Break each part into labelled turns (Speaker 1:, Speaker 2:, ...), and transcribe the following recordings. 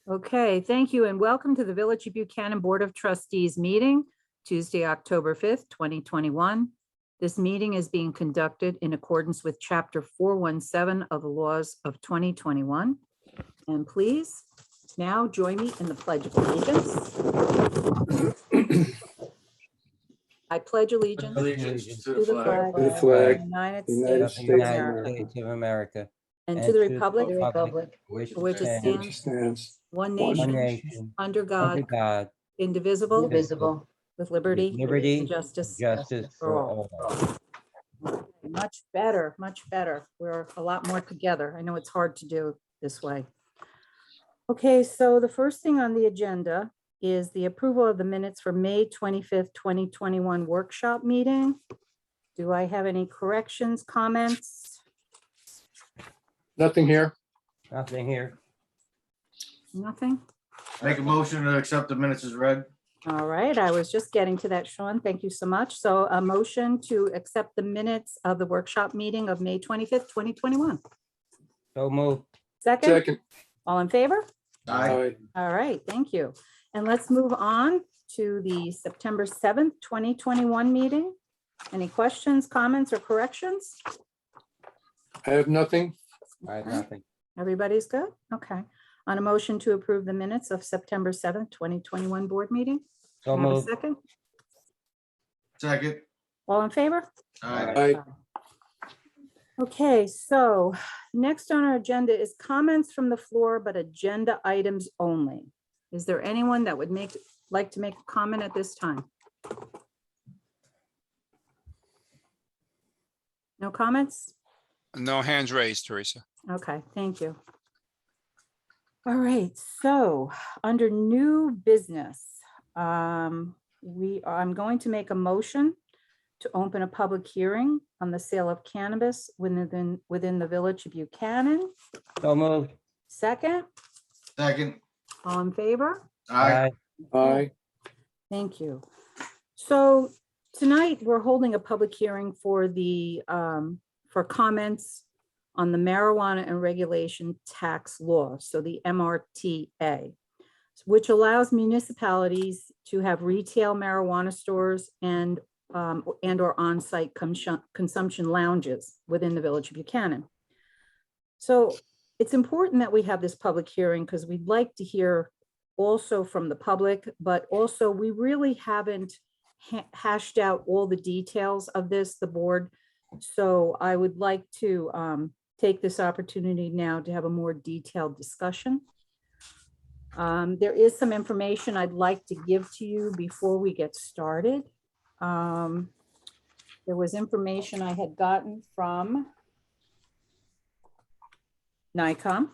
Speaker 1: Okay, thank you and welcome to the Village of Buchanan Board of Trustees meeting, Tuesday, October 5th, 2021. This meeting is being conducted in accordance with Chapter 417 of the laws of 2021. And please now join me in the Pledge of Allegiance. I pledge allegiance to the flag
Speaker 2: To the
Speaker 1: of
Speaker 2: flag,
Speaker 1: the United
Speaker 2: United
Speaker 1: States
Speaker 2: States
Speaker 1: of
Speaker 2: of
Speaker 1: America,
Speaker 2: America,
Speaker 1: and to the
Speaker 2: to
Speaker 1: republic
Speaker 2: which
Speaker 1: for which it
Speaker 2: stands
Speaker 1: stands, one
Speaker 2: one
Speaker 1: nation,
Speaker 2: nation,
Speaker 1: under
Speaker 2: under
Speaker 1: God,
Speaker 2: God,
Speaker 1: indivisible,
Speaker 2: indivisible,
Speaker 1: with liberty
Speaker 2: liberty,
Speaker 1: and justice
Speaker 2: justice
Speaker 1: for
Speaker 2: for
Speaker 1: all.
Speaker 2: all.
Speaker 1: Much better, much better. We're a lot more together. I know it's hard to do this way. Okay, so the first thing on the agenda is the approval of the minutes for May 25th, 2021 workshop meeting. Do I have any corrections, comments?
Speaker 3: Nothing here.
Speaker 2: Nothing here.
Speaker 1: Nothing?
Speaker 4: Make a motion to accept the minutes as read.
Speaker 1: All right, I was just getting to that, Sean. Thank you so much. So a motion to accept the minutes of the workshop meeting of May 25th, 2021.
Speaker 2: So moved.
Speaker 1: Second,
Speaker 3: Second.
Speaker 1: all in favor?
Speaker 4: Aye.
Speaker 1: All right, thank you. And let's move on to the September 7th, 2021 meeting. Any questions, comments, or corrections?
Speaker 3: I have nothing.
Speaker 2: I have nothing.
Speaker 1: Everybody's good? Okay. On a motion to approve the minutes of September 7th, 2021 board meeting?
Speaker 2: So
Speaker 1: Can I have a
Speaker 2: moved.
Speaker 1: second?
Speaker 4: Second.
Speaker 1: All in favor?
Speaker 4: Aye.
Speaker 3: I,
Speaker 1: Okay, so next on our agenda is comments from the floor, but agenda items only. Is there anyone that would like to make a comment at this time? No comments?
Speaker 5: No hands raised, Teresa.
Speaker 1: Okay, thank you. All right, so under new business, I'm going to make a motion to open a public hearing on the sale of cannabis within the Village of Buchanan.
Speaker 2: So moved.
Speaker 1: Second,
Speaker 4: Second.
Speaker 1: all in favor?
Speaker 4: Aye.
Speaker 3: I,
Speaker 1: Thank you. So tonight, we're holding a public hearing for for comments on the marijuana and regulation tax law, so the MRTA, which allows municipalities to have retail marijuana stores and or on-site consumption lounges within the Village of Buchanan. So it's important that we have this public hearing because we'd like to hear also from the public, but also we really haven't hashed out all the details of this, the board. So I would like to take this opportunity now to have a more detailed discussion. There is some information I'd like to give to you before we get started. There was information I had gotten from NICOM,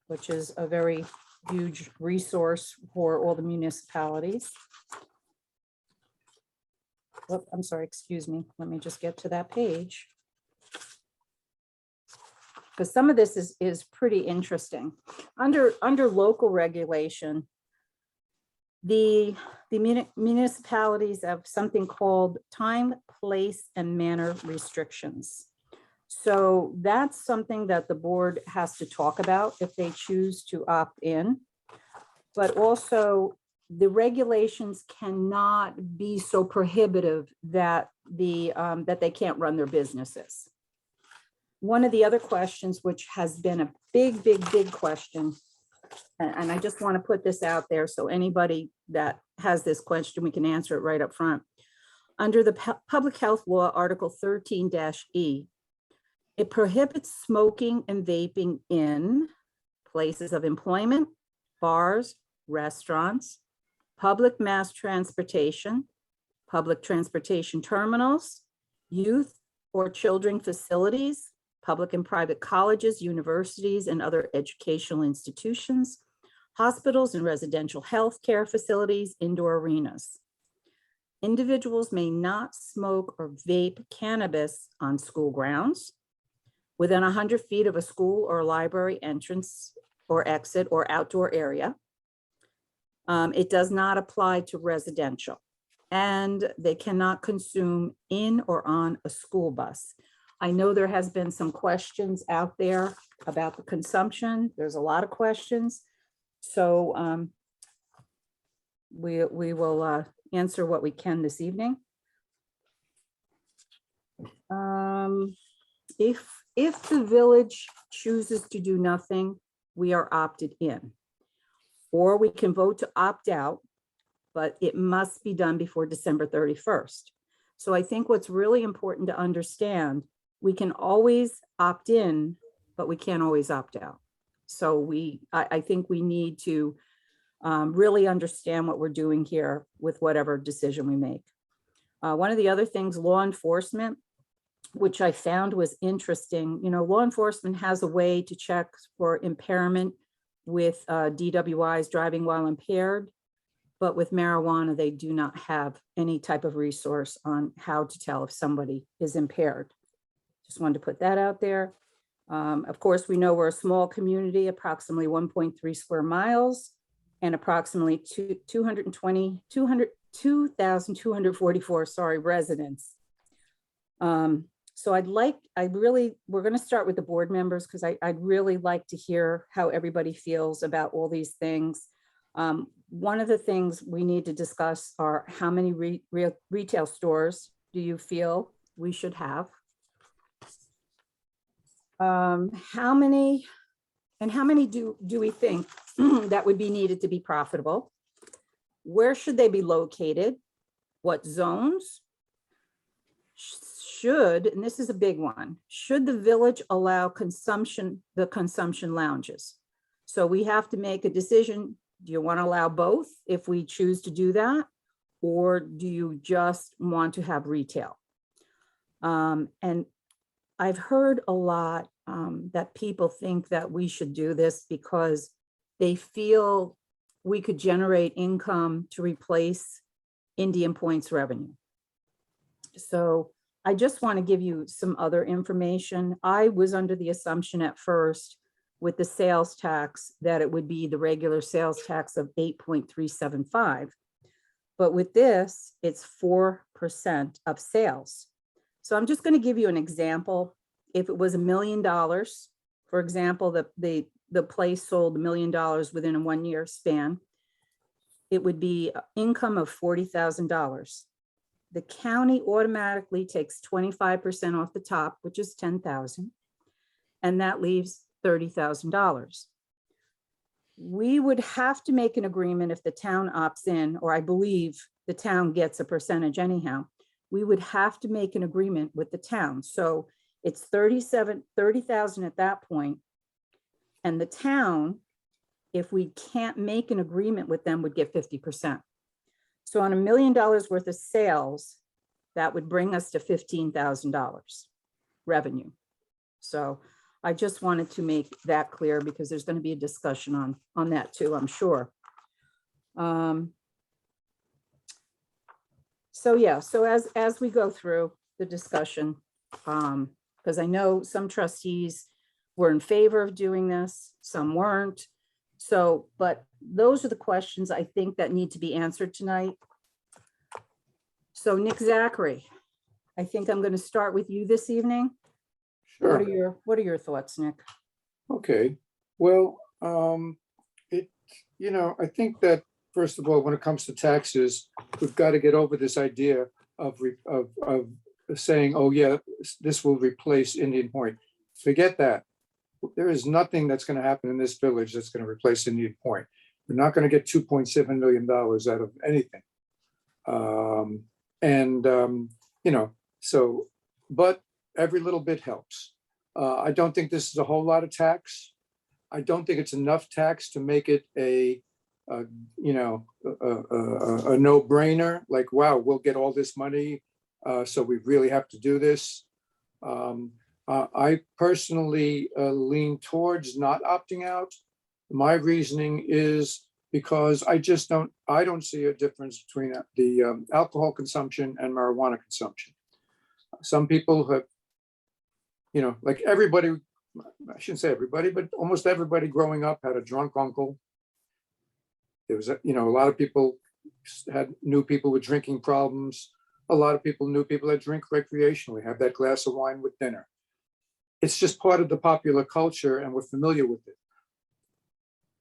Speaker 1: which is a very huge resource for all the municipalities. Oh, I'm sorry, excuse me. Let me just get to that page. Because some of this is pretty interesting. Under local regulation, the municipalities have something called time, place, and manner restrictions. So that's something that the board has to talk about if they choose to opt in. But also the regulations cannot be so prohibitive that that they can't run their businesses. One of the other questions, which has been a big question, and I just want to put this out there so anybody that has this question, we can answer it right up front. Under the Public Health Law, Article 13-E, it prohibits smoking and vaping in places of employment, bars, restaurants, public mass transportation, public transportation terminals, youth or children facilities, public and private colleges, universities, and other educational institutions, hospitals and residential health care facilities, indoor arenas. Individuals may not smoke or vape cannabis on school grounds, within 100 feet of a school or library entrance or exit or outdoor area. It does not apply to residential, and they cannot consume in or on a school bus. I know there has been some questions out there about the consumption. There's a lot of questions. So we will answer what we can this evening. If the village chooses to do nothing, we are opted in. Or we can vote to opt out, but it must be done before December 31st. So I think what's really important to understand, we can always opt in, but we can't always opt out. So I think we need to really understand what we're doing here with whatever decision we make. One of the other things, law enforcement, which I found was interesting. You know, law enforcement has a way to check for impairment with DWIs, driving while impaired, but with marijuana, they do not have any type of resource on how to tell if somebody is impaired. Just wanted to put that out there. Of course, we know we're a small community, approximately 1.3 square miles and approximately 2,244, residents. So we're going to start with the board members because I'd really like to hear how everybody feels about all these things. One of the things we need to discuss are how many retail stores do you feel we should have? How many do we think that would be needed to be profitable? Where should they be located? What zones? Should, and this is a big one, should the village allow the consumption lounges? So we have to make a decision. Do you want to allow both if we choose to do that? Or do you just want to have retail? And I've heard a lot that people think that we should do this because they feel we could generate income to replace Indian Point's revenue. So I just want to give you some other information. I was under the assumption at first with the sales tax that it would be the regular sales tax of 8.375. But with this, it's 4% of sales. So I'm just going to give you an example. If it was $1 million, for example, the place sold $1 million within a 1 year span, it would be income of $40,000. The county automatically takes 25% off the top, which is $10,000, and that leaves $30,000. We would have to make an agreement if the town opts in, or I believe the town gets a percentage anyhow. We would have to make an agreement with the town. So it's $30,000 at that point, and the town, if we can't make an agreement with them, would get 50%. So on $1 million worth of sales, that would bring us to $15,000 revenue. So I just wanted to make that clear because there's going to be a discussion on that too, I'm sure. So yeah, so as we go through the discussion, because I know some trustees were in favor of doing this, some weren't. So, but those are the questions I think that need to be answered tonight. So Nick Zachary, I think I'm going to start with you this evening.
Speaker 3: Sure.
Speaker 1: What are your thoughts, Nick?
Speaker 3: Okay. Well, I think that first of all, when it comes to taxes, we've got to get over this idea of saying, oh yeah, this will replace Indian Point. Forget that. There is nothing that's going to happen in this village that's going to replace Indian Point. We're not going to get $2.7 million out of anything. But every little bit helps. I don't think this is a whole lot of tax. I don't think it's enough tax to make it a no-brainer. Like, wow, we'll get all this money, so we really have to do this. I personally lean towards not opting out. My reasoning is because I don't see a difference between the alcohol consumption and marijuana consumption. Some people have, like everybody, I shouldn't say everybody, but almost everybody growing up had a drunk uncle. There was, a lot of people knew people with drinking problems. A lot of people knew people that drink recreationally, have that glass of wine with dinner. It's just part of the popular culture and we're familiar with it.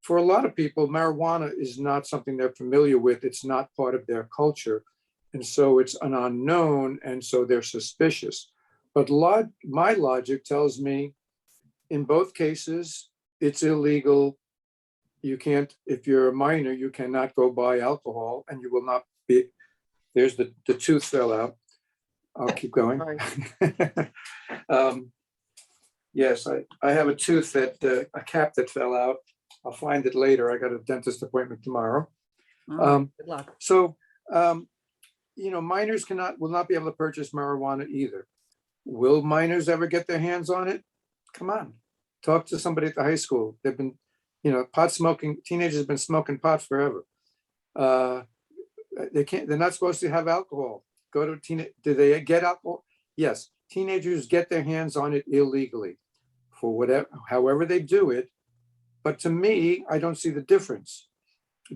Speaker 3: for a lot of people, marijuana is not something they're familiar with. It's not part of their culture. And so it's an unknown, and so they're suspicious. But my logic tells me in both cases, it's illegal. You can't, if you're a minor, you cannot go buy alcohol, and you will not be, there's the tooth fell out. I'll keep going. Yes, I have a tooth that, a cap that fell out. I'll find it later. I got a dentist appointment tomorrow.
Speaker 1: Good luck.
Speaker 3: So, minors will not be able to purchase marijuana either. Will minors ever get their hands on it? Come on, talk to somebody at the high school. They've been, pot smoking, teenagers have been smoking pot forever. They're not supposed to have alcohol. Do they get alcohol? Yes, teenagers get their hands on it illegally for whatever, however they do it. But to me, I don't see the difference.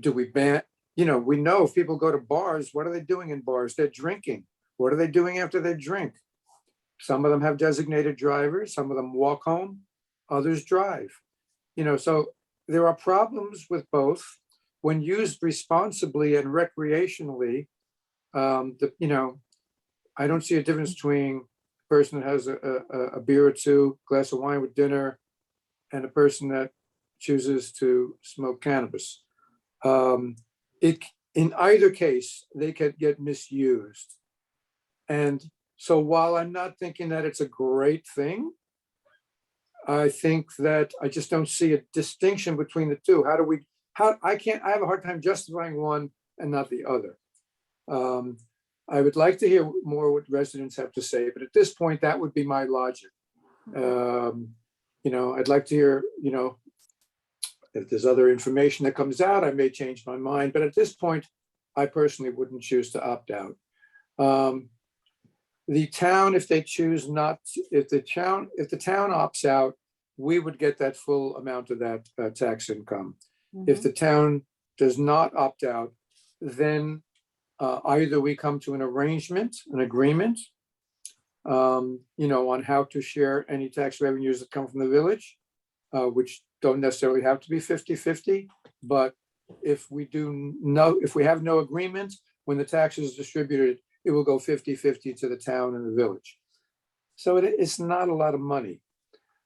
Speaker 3: Do we ban, we know if people go to bars, what are they doing in bars? They're drinking. What are they doing after they drink? Some of them have designated drivers, some of them walk home, others drive. So there are problems with both. When used responsibly and recreationally, I don't see a difference between a person that has a beer or two, glass of wine with dinner, and a person that chooses to smoke cannabis. In either case, they could get misused. And so while I'm not thinking that it's a great thing, I think that I just don't see a distinction between the two. I have a hard time justifying one and not the other. I would like to hear more what residents have to say, but at this point, that would be my logic. I'd like to hear, if there's other information that comes out, I may change my mind, but at this point, I personally wouldn't choose to opt out. The town, if they choose not, if the town opts out, we would get that full amount of that tax income. If the town does not opt out, then either we come to an arrangement, an agreement, on how to share any tax revenues that come from the village, which don't necessarily have to be 50-50, but if we have no agreement, when the tax is distributed, it will go 50-50 to the town and the village. So it's not a lot of money.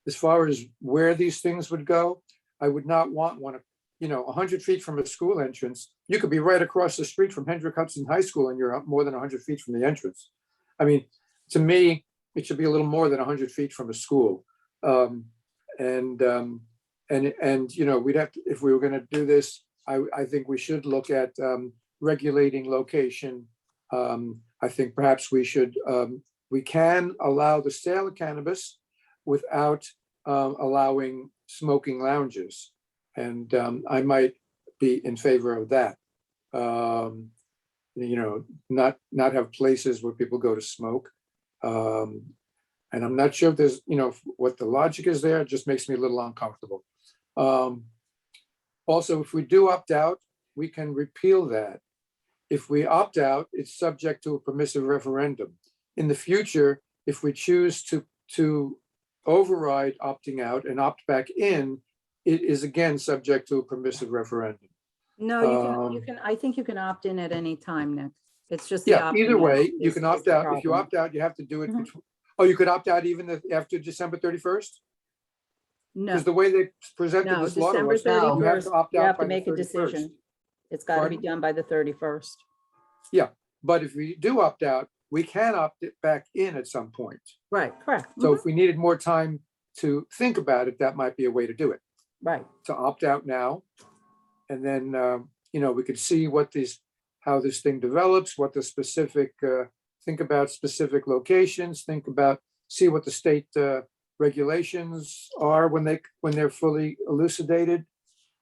Speaker 3: As far as where these things would go, I would not want one, 100 feet from a school entrance. You could be right across the street from Hendrick Hudson High School and you're up more than 100 feet from the entrance. I mean, to me, it should be a little more than 100 feet from a school. We'd have to, if we were going to do this, I think we should look at regulating location. I think perhaps we can allow the sale of cannabis without allowing smoking lounges. And I might be in favor of that. Not have places where people go to smoke. And I'm not sure if there's, what the logic is there. It just makes me a little uncomfortable. Also, if we do opt out, we can repeal that. If we opt out, it's subject to a permissive referendum. In the future, if we choose to override opting out and opt back in, it is again subject to a permissive referendum.
Speaker 1: No, you can, I think you can opt in at any time, Nick. It's just. the
Speaker 3: Yeah, either
Speaker 1: opting
Speaker 3: way,
Speaker 1: out
Speaker 3: you
Speaker 1: is
Speaker 3: can
Speaker 1: the
Speaker 3: opt out. If you
Speaker 1: problem.
Speaker 3: opt out, you have to do it.
Speaker 1: Mhm.
Speaker 3: Oh, you could opt out even after December 31st?
Speaker 1: No,
Speaker 3: Because the way they presented
Speaker 1: no,
Speaker 3: this law to
Speaker 1: December
Speaker 3: us, now, you have
Speaker 1: 31st,
Speaker 3: to opt
Speaker 1: you
Speaker 3: out
Speaker 1: have
Speaker 3: by
Speaker 1: to
Speaker 3: the
Speaker 1: make a
Speaker 3: 31st.
Speaker 1: decision. It's got to be
Speaker 3: Pardon?
Speaker 1: done by the 31st.
Speaker 3: But if we do opt out, we can opt it back in at some point.
Speaker 1: Right, correct.
Speaker 3: So if we needed more time to think about it, that might be a way to do it.
Speaker 1: Right,
Speaker 3: To opt out now. And then, we could see how this thing develops, what the specific, think about specific locations, see what the state regulations are when they're fully elucidated,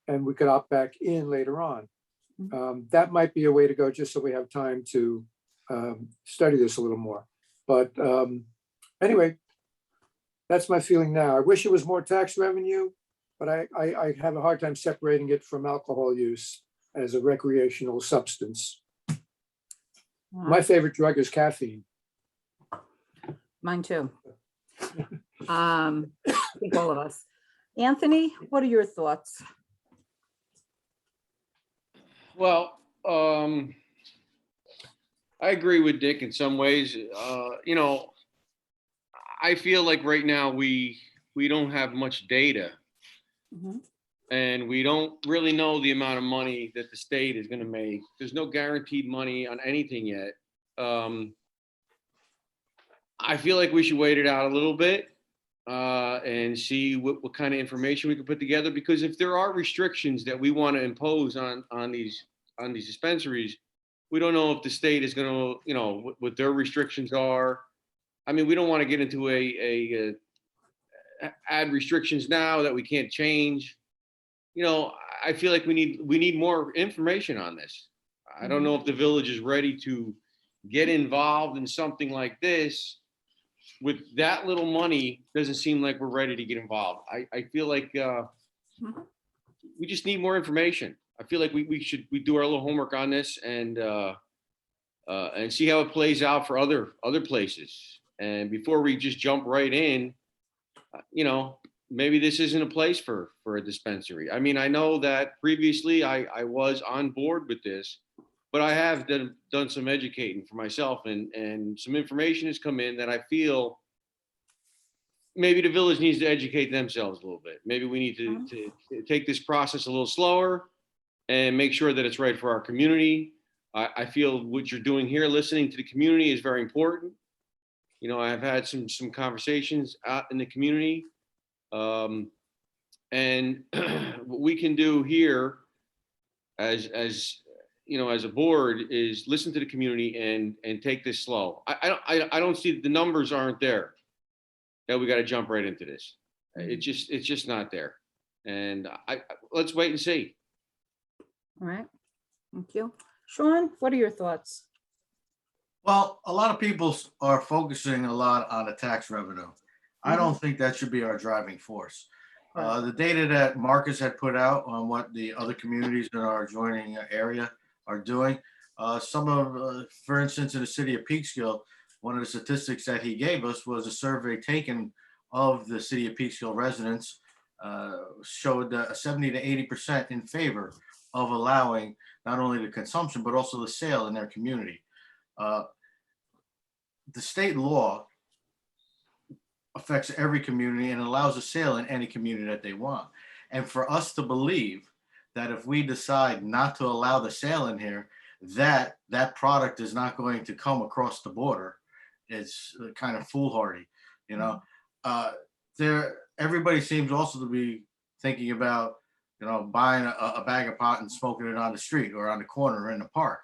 Speaker 3: and we could opt back in later on. That might be a way to go, just so we have time to study this a little more. But anyway, that's my feeling now. I wish it was more tax revenue, but I have a hard time separating it from alcohol use as a recreational substance. My favorite drug is caffeine.
Speaker 1: mine too. I think all of us. Anthony, what are your thoughts?
Speaker 6: Well, I agree with Dick in some ways. I feel like right now we don't have much data,
Speaker 1: Mhm.
Speaker 6: and we don't really know the amount of money that the state is going to make. There's no guaranteed money on anything yet. I feel like we should wait it out a little bit and see what kind of information we can put together. Because if there are restrictions that we want to impose on these dispensaries, we don't know if the state is going to, what their restrictions are. I mean, we don't want to get into add restrictions now that we can't change. I feel like we need more information on this. I don't know if the village is ready to get involved in something like this. With that little money, doesn't seem like we're ready to get involved. I feel like we just need more information. I feel like we should do our little homework on this and see how it plays out for other places. And before we just jump right in, maybe this isn't a place for a dispensary. I mean, I know that previously I was on board with this, but I have done some educating for myself, and some information has come in that I feel maybe the village needs to educate themselves a little bit. Maybe we need to take this process a little slower and make sure that it's right for our community. I feel what you're doing here, listening to the community, is very important. I've had some conversations out in the community. And what we can do here as a board is listen to the community and take this slow. I don't see the numbers aren't there that we got to jump right into this. It's just not there. And let's wait and see.
Speaker 1: All right, thank you. Sean, what are your thoughts?
Speaker 4: Well, a lot of people are focusing a lot on the tax revenue. I don't think that should be our driving force. The data that Marcus had put out on what the other communities in our adjoining area are doing, for instance, in the city of Peekskill, one of the statistics that he gave us was a survey taken of the city of Peekskill residents, showed 70 to 80% in favor of allowing not only the consumption, but also the sale in their community. The state law affects every community and allows a sale in any community that they want. And for us to believe that if we decide not to allow the sale in here, that product is not going to come across the border, it's kind of foolhardy. Everybody seems also to be thinking about, buying a bag of pot and smoking it on the street or on the corner or in the park.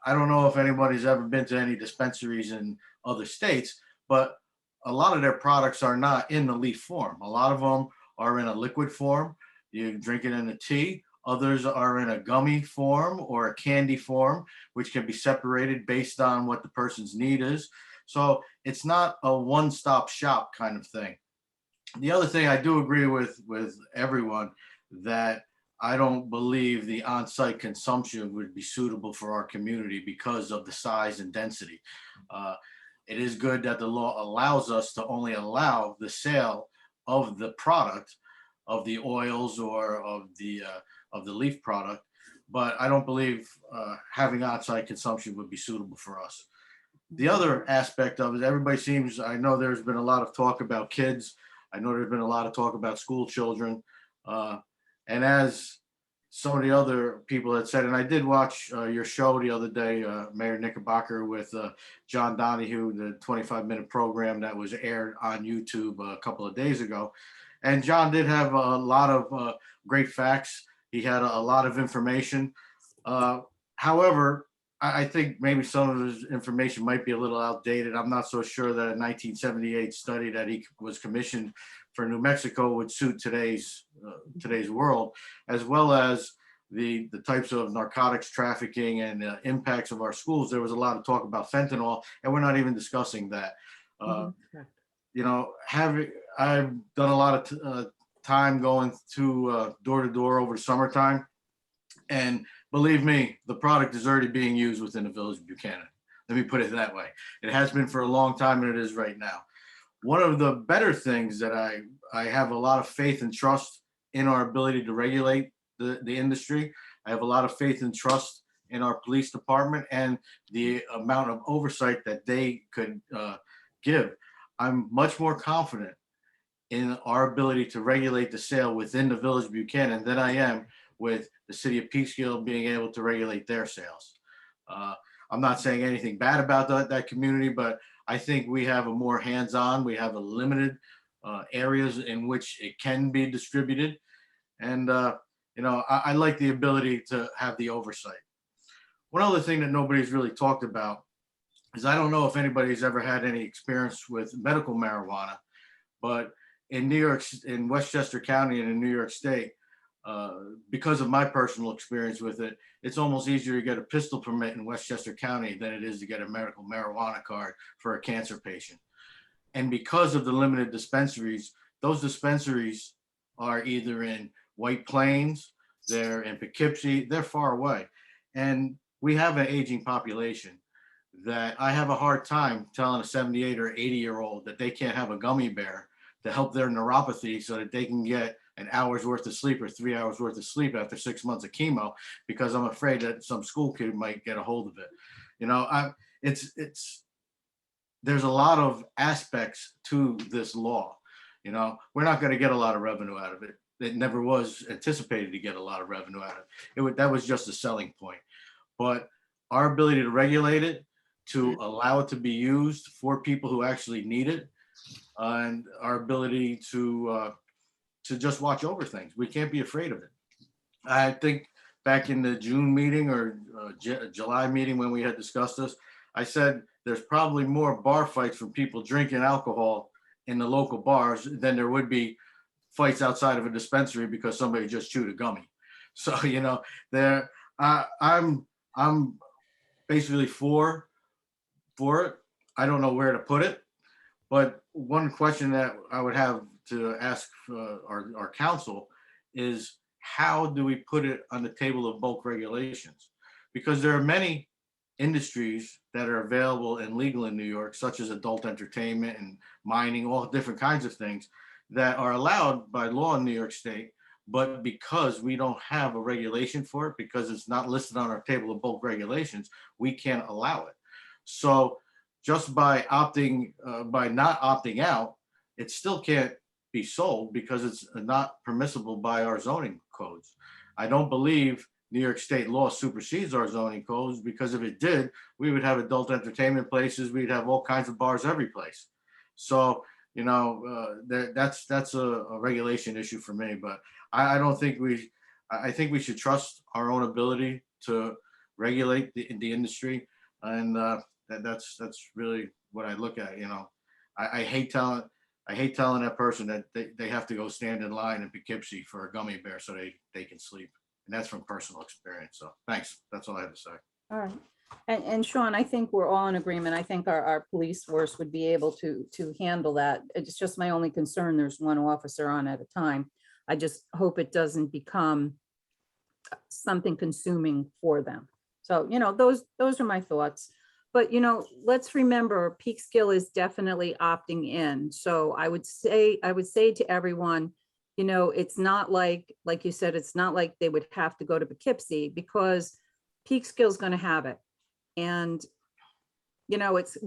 Speaker 4: I don't know if anybody's ever been to any dispensaries in other states, but a lot of their products are not in the leaf form. A lot of them are in a liquid form. You drink it in a tea. Others are in a gummy form or a candy form, which can be separated based on what the person's need is. So it's not a one-stop shop kind of thing. The other thing I do agree with everyone that I don't believe the on-site consumption would be suitable for our community because of the size and density. It is good that the law allows us to only allow the sale of the product, of the oils or of the leaf product, but I don't believe having on-site consumption would be suitable for us. The other aspect of it, I know there's been a lot of talk about kids. I know there's been a lot of talk about school children. And as some of the other people had said, and I did watch your show the other day, Mayor Knickerbocker with John Donahue, the 25-minute program that was aired on YouTube a couple of days ago. And John did have a lot of great facts. He had a lot of information. However, I think maybe some of his information might be a little outdated. I'm not so sure that a 1978 study that he was commissioned for New Mexico would suit today's world, as well as the types of narcotics trafficking and impacts of our schools. There was a lot of talk about fentanyl, and we're not even discussing that. I've done a lot of time going to door to door over the summertime, and believe me, the product is already being used within the village of Buchanan. Let me put it that way. It has been for a long time, and it is right now. One of the better things that I have a lot of faith and trust in our ability to regulate the industry. I have a lot of faith and trust in our police department and the amount of oversight that they could give. I'm much more confident in our ability to regulate the sale within the village of Buchanan than I am with the city of Peekskill being able to regulate their sales. I'm not saying anything bad about that community, but I think we have a more hands-on, we have a limited areas in which it can be distributed. And, I like the ability to have the oversight. One other thing that nobody's really talked about is I don't know if anybody's ever had any experience with medical marijuana, but in New York, in Westchester County and in New York State, because of my personal experience with it, it's almost easier to get a pistol permit in Westchester County than it is to get a medical marijuana card for a cancer patient. And because of the limited dispensaries, those dispensaries are either in White Plains, they're in Poughkeepsie, they're far away. And we have an aging population that I have a hard time telling a 78 or 80-year-old that they can't have a gummy bear to help their neuropathy so that they can get an hour's worth of sleep or 3 hours worth of sleep after 6 months of chemo, because I'm afraid that some school kid might get a hold of it. There's a lot of aspects to this law. We're not going to get a lot of revenue out of it. It never was anticipated to get a lot of revenue out of it. That was just a selling point. But our ability to regulate it, to allow it to be used for people who actually need it, and our ability to just watch over things. We can't be afraid of it. I think back in the June meeting or July meeting when we had discussed this, I said there's probably more bar fights from people drinking alcohol in the local bars than there would be fights outside of a dispensary because somebody just chewed a gummy. So, I'm basically for it. I don't know where to put it, but one question that I would have to ask our council is, how do we put it on the table of bulk regulations? Because there are many industries that are available and legal in New York, such as adult entertainment and mining, all different kinds of things that are allowed by law in New York State. But because we don't have a regulation for it, because it's not listed on our table of bulk regulations, we can't allow it. So just by not opting out, it still can't be sold because it's not permissible by our zoning codes. I don't believe New York State law supersedes our zoning codes, because if it did, we would have adult entertainment places, we'd have all kinds of bars every place. So, that's a regulation issue for me, but I don't think I think we should trust our own ability to regulate the industry. And that's really what I look at. I hate telling that person that they have to go stand in line in Poughkeepsie for a gummy bear so they can sleep. And that's from personal experience. So thanks. That's all I have to say.
Speaker 1: All right. And Sean, I think we're all in agreement. I think our police force would be able to handle that. It's just my only concern. There's one officer on at a time. I just hope it doesn't become something consuming for them. So, those are my thoughts. But, let's remember Peekskill is definitely opting in. So I would say to everyone, it's not like you said, it's not like they would have to go to Poughkeepsie, because Peekskill is going to have it. And, it's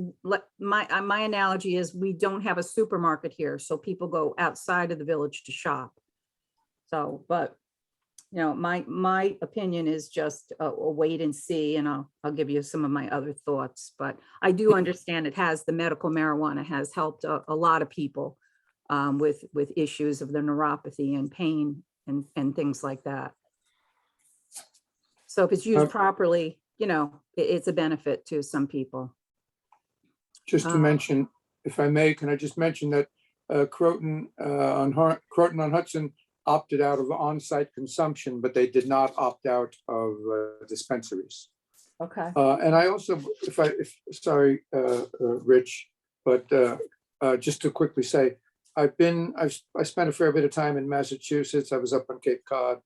Speaker 1: my analogy is we don't have a supermarket here, so people go outside of the village to shop. So, but, my opinion is just a wait and see, and I'll give you some of my other thoughts. But I do understand the medical marijuana has helped a lot of people with issues of the neuropathy and pain and things like that. So if it's used properly, it's a benefit to some people.
Speaker 3: Just to mention, if I may, can I just mention that Croton on Hudson opted out of on-site consumption, but they did not opt out of dispensaries.
Speaker 1: Okay.
Speaker 3: And I also, sorry, Rich, but just to quickly say, I spent a fair bit of time in Massachusetts. I was up on Cape Cod.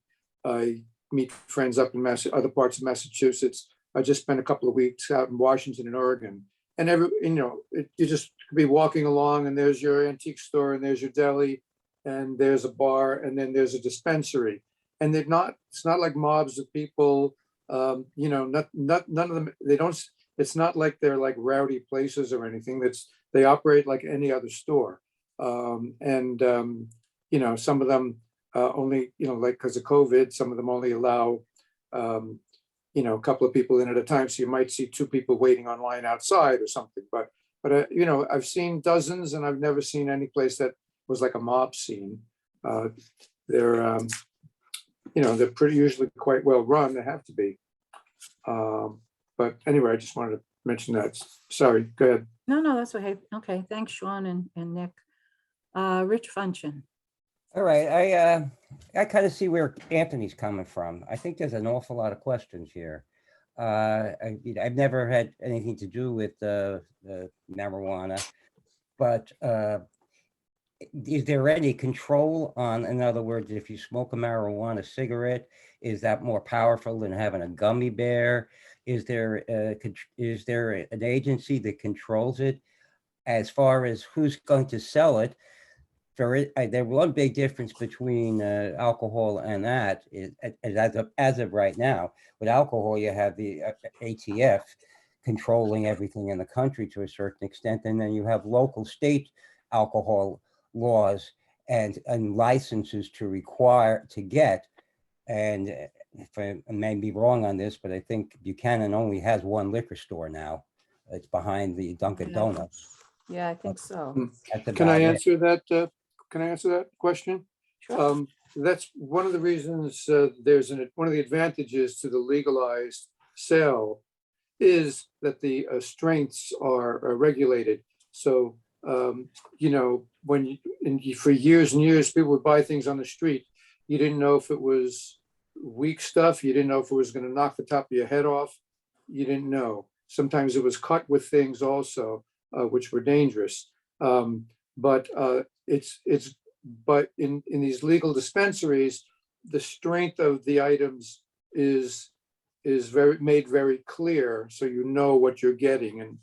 Speaker 3: I meet friends up in other parts of Massachusetts. I just spent a couple of weeks out in Washington and Oregon. And you just could be walking along, and there's your antique store, and there's your deli, and there's a bar, and then there's a dispensary. and it's not like mobs of people, you know, none of them, it's not like they're like rowdy places or anything. They operate like any other store. You know, some of them only, you know, like because of COVID, some of them only allow, you know, a couple of people in at a time. So you might see two people waiting online outside or something. But you know, I've seen dozens, and I've never seen any place that was like a mob scene. They're, you know, they're pretty usually quite well run. They have to be. But anyway, I just wanted to mention that. Sorry, go ahead.
Speaker 1: No, that's okay. Okay, thanks, Sean and Nick. Rich Function.
Speaker 2: All right, I kind of see where Anthony's coming from. I think there's an awful lot of questions here. I've never had anything to do with marijuana, but is there any control on, in other words, if you smoke a marijuana cigarette, is that more powerful than having a gummy bear? Is there an agency that controls it? As far as who's going to sell it, there's one big difference between alcohol and that is, as of right now. With alcohol, you have the ATF controlling everything in the country to a certain extent, and then you have local state alcohol laws and licenses to require to get. And if I may be wrong on this, but I think Buchanan only has one liquor store now. It's behind the Dunkin' Donuts.
Speaker 1: Yeah, I think so.
Speaker 2: That's
Speaker 3: Can I
Speaker 2: about it.
Speaker 3: answer that? Can I answer that question?
Speaker 1: Sure.
Speaker 3: That's one of the reasons there's one of the advantages to the legalized sale is that the strengths are regulated. So, you know, for years and years, people would buy things on the street. You didn't know if it was weak stuff. You didn't know if it was going to knock the top of your head off. You didn't know. Sometimes it was cut with things also, which were dangerous. But in these legal dispensaries, the strength of the items is made very clear, so you know what you're getting.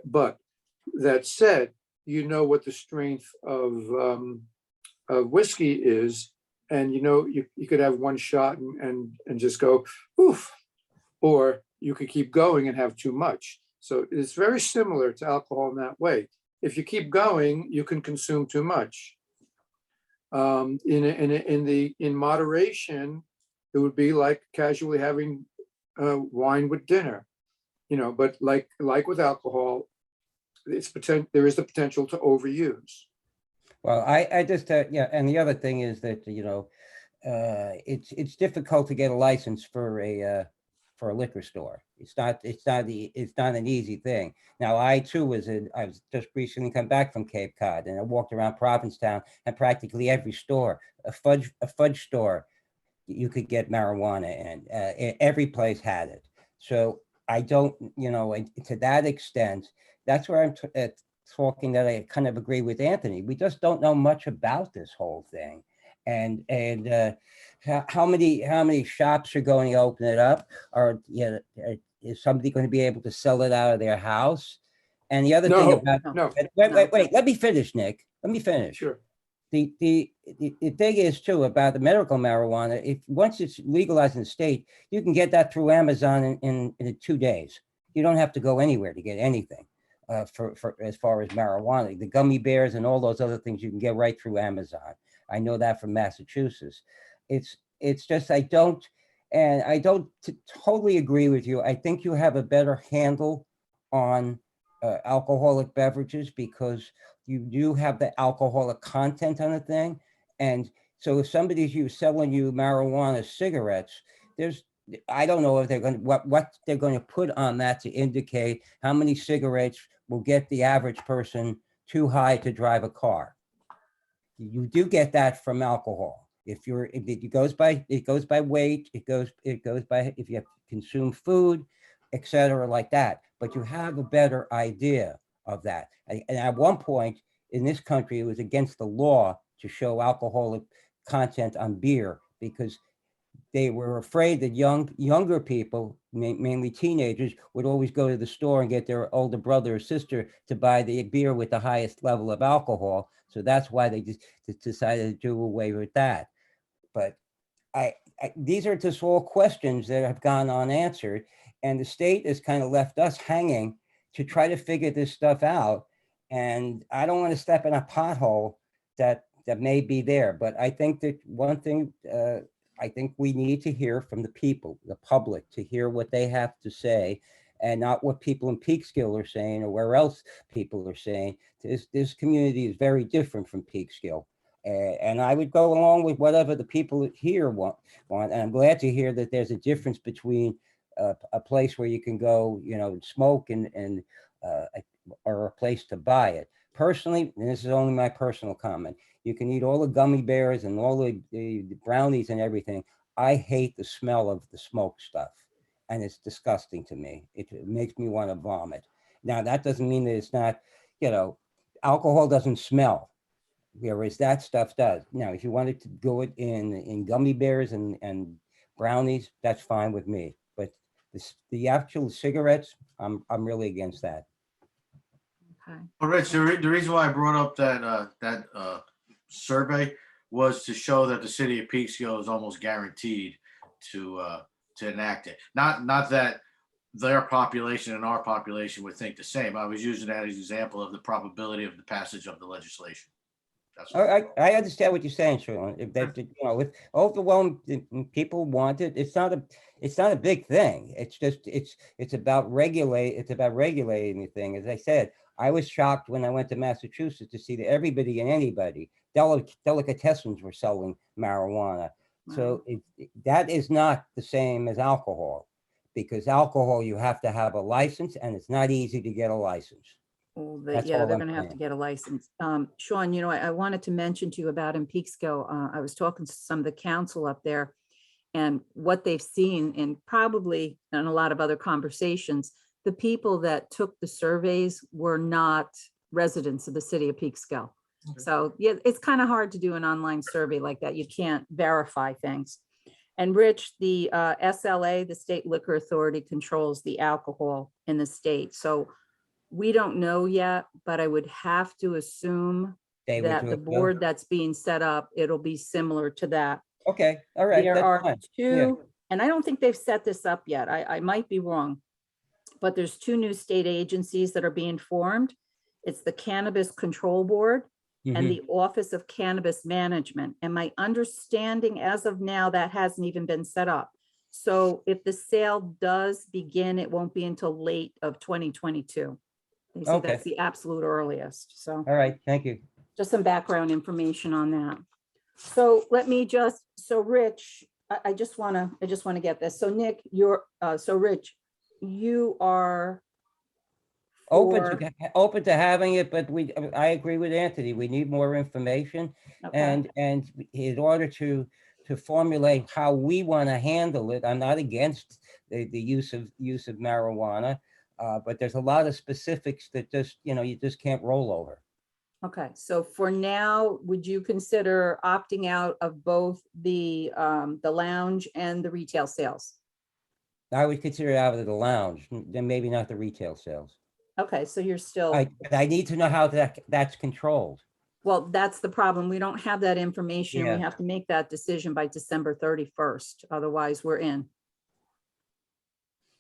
Speaker 3: But that said, you know what the strength of whiskey is, and you know you could have one shot and just go oof, or you could keep going and have too much. So it's very similar to alcohol in that way. If you keep going, you can consume too much. In moderation, it would be like casually having wine with dinner, you know. But like with alcohol, there is the potential to overuse.
Speaker 2: Well, I just yeah, and the other thing is that, you know, it's difficult to get a license for a liquor store. It's not an easy thing. Now, I was just recently come back from Cape Cod, and I walked around Provincetown, and practically every store, a fudge store, you could get marijuana in. Every place had it. So I don't, you know, to that extent, that's where I'm talking that I kind of agree with Anthony. We just don't know much about this whole thing. And how many shops are going to open it up? Or, you know, is somebody going to be able to sell it out of their house? And the other thing about
Speaker 3: no.
Speaker 2: wait, let me finish, Nick. Let me finish.
Speaker 3: Sure.
Speaker 2: The thing is too about the medical marijuana. If once it's legalized in the state, you can get that through Amazon in 2 days. You don't have to go anywhere to get anything for as far as marijuana. The gummy bears and all those other things you can get right through Amazon. I know that from Massachusetts. It's just I don't totally agree with you. I think you have a better handle on alcoholic beverages because you do have the alcoholic content on the thing. And so if somebody's selling you marijuana cigarettes, I don't know if they're going to what they're going to put on that to indicate how many cigarettes will get the average person too high to drive a car. You do get that from alcohol. If it goes by weight, it goes by if you have consumed food, etc., like that. But you have a better idea of that. And at one point in this country, it was against the law to show alcoholic content on beer because they were afraid that younger people, mainly teenagers, would always go to the store and get their older brother or sister to buy the beer with the highest level of alcohol. So that's why they just decided to do away with that. But these are just all questions that have gone unanswered, and the state has kind of left us hanging to try to figure this stuff out. And I don't want to step in a pothole that may be there. But I think that one thing, I think we need to hear from the people, the public, to hear what they have to say, and not what people in Peekskill are saying or where else people are saying. This community is very different from Peekskill. And I would go along with whatever the people here want. And I'm glad to hear that there's a difference between a place where you can go, smoke and or a place to buy it. Personally, and this is only my personal comment, you can eat all the gummy bears and all the brownies and everything. I hate the smell of the smoked stuff, and it's disgusting to me. It makes me want to vomit. Now, that doesn't mean that it's not, alcohol doesn't smell, whereas that stuff does. Now, if you wanted to do it in gummy bears and brownies, that's fine with me. But the actual cigarettes, I'm really against that.
Speaker 1: Okay.
Speaker 4: Well, Rich, the reason why I brought up that survey was to show that the city of Peekskill is almost guaranteed to enact it. Not that their population and our population would think the same. I was using that as an example of the probability of the passage of the legislation. That's what
Speaker 2: I understand what you're saying, Sean. If that, with overwhelming people want it, it's not a big thing. It's just it's about regulating the thing. As I said, I was shocked when I went to Massachusetts to see that everybody and anybody, delicatessens were selling marijuana. So that is not the same as alcohol, because alcohol, you have to have a license, and it's not easy to get a license.
Speaker 1: Well,
Speaker 2: That's
Speaker 1: yeah,
Speaker 2: all
Speaker 1: they're
Speaker 2: I'm
Speaker 1: gonna have to
Speaker 2: saying.
Speaker 1: get a license. Sean, I wanted to mention to you about in Peekskill, I was talking to some of the council up there, and what they've seen, and probably in a lot of other conversations, the people that took the surveys were not residents of the city of Peekskill.
Speaker 4: Okay.
Speaker 1: So yeah, it's kind of hard to do an online survey like that. You can't verify things. And Rich, the SLA, the State Liquor Authority, controls the alcohol in the state. So we don't know yet, but I would have to assume
Speaker 2: They would
Speaker 1: that
Speaker 2: do
Speaker 1: the
Speaker 2: it, Bill?
Speaker 1: board that's being set up, it'll be similar to that.
Speaker 2: Okay, all right,
Speaker 1: There
Speaker 2: that's
Speaker 1: are
Speaker 2: fine.
Speaker 1: two, and I don't think they've set this up yet. I might be wrong. But there's two new state agencies that are being formed. It's the Cannabis Control Board and
Speaker 2: Mhm.
Speaker 1: the Office of Cannabis Management. And my understanding as of now, that hasn't even been set up. So if the sale does begin, it won't be until late of 2022. They say
Speaker 2: Okay.
Speaker 1: that's the absolute earliest. So
Speaker 2: All right, thank you.
Speaker 1: just some background information on that. So Rich, I just want to get this. So Nick, Rich, you are for,
Speaker 2: Open to having it, but I agree with Anthony. We need more information.
Speaker 1: okay,
Speaker 2: And in order to formulate how we want to handle it, I'm not against the use of marijuana, but there's a lot of specifics that just, you just can't roll over.
Speaker 1: okay. So for now, would you consider opting out of both the lounge and the retail sales?
Speaker 2: I would consider it out of the lounge, then maybe not the retail sales.
Speaker 1: Okay, so you're still,
Speaker 2: I need to know how that's controlled.
Speaker 1: well, that's the problem. We don't have that information.
Speaker 2: Yeah.
Speaker 1: We have to make that decision by December 31st. Otherwise, we're in.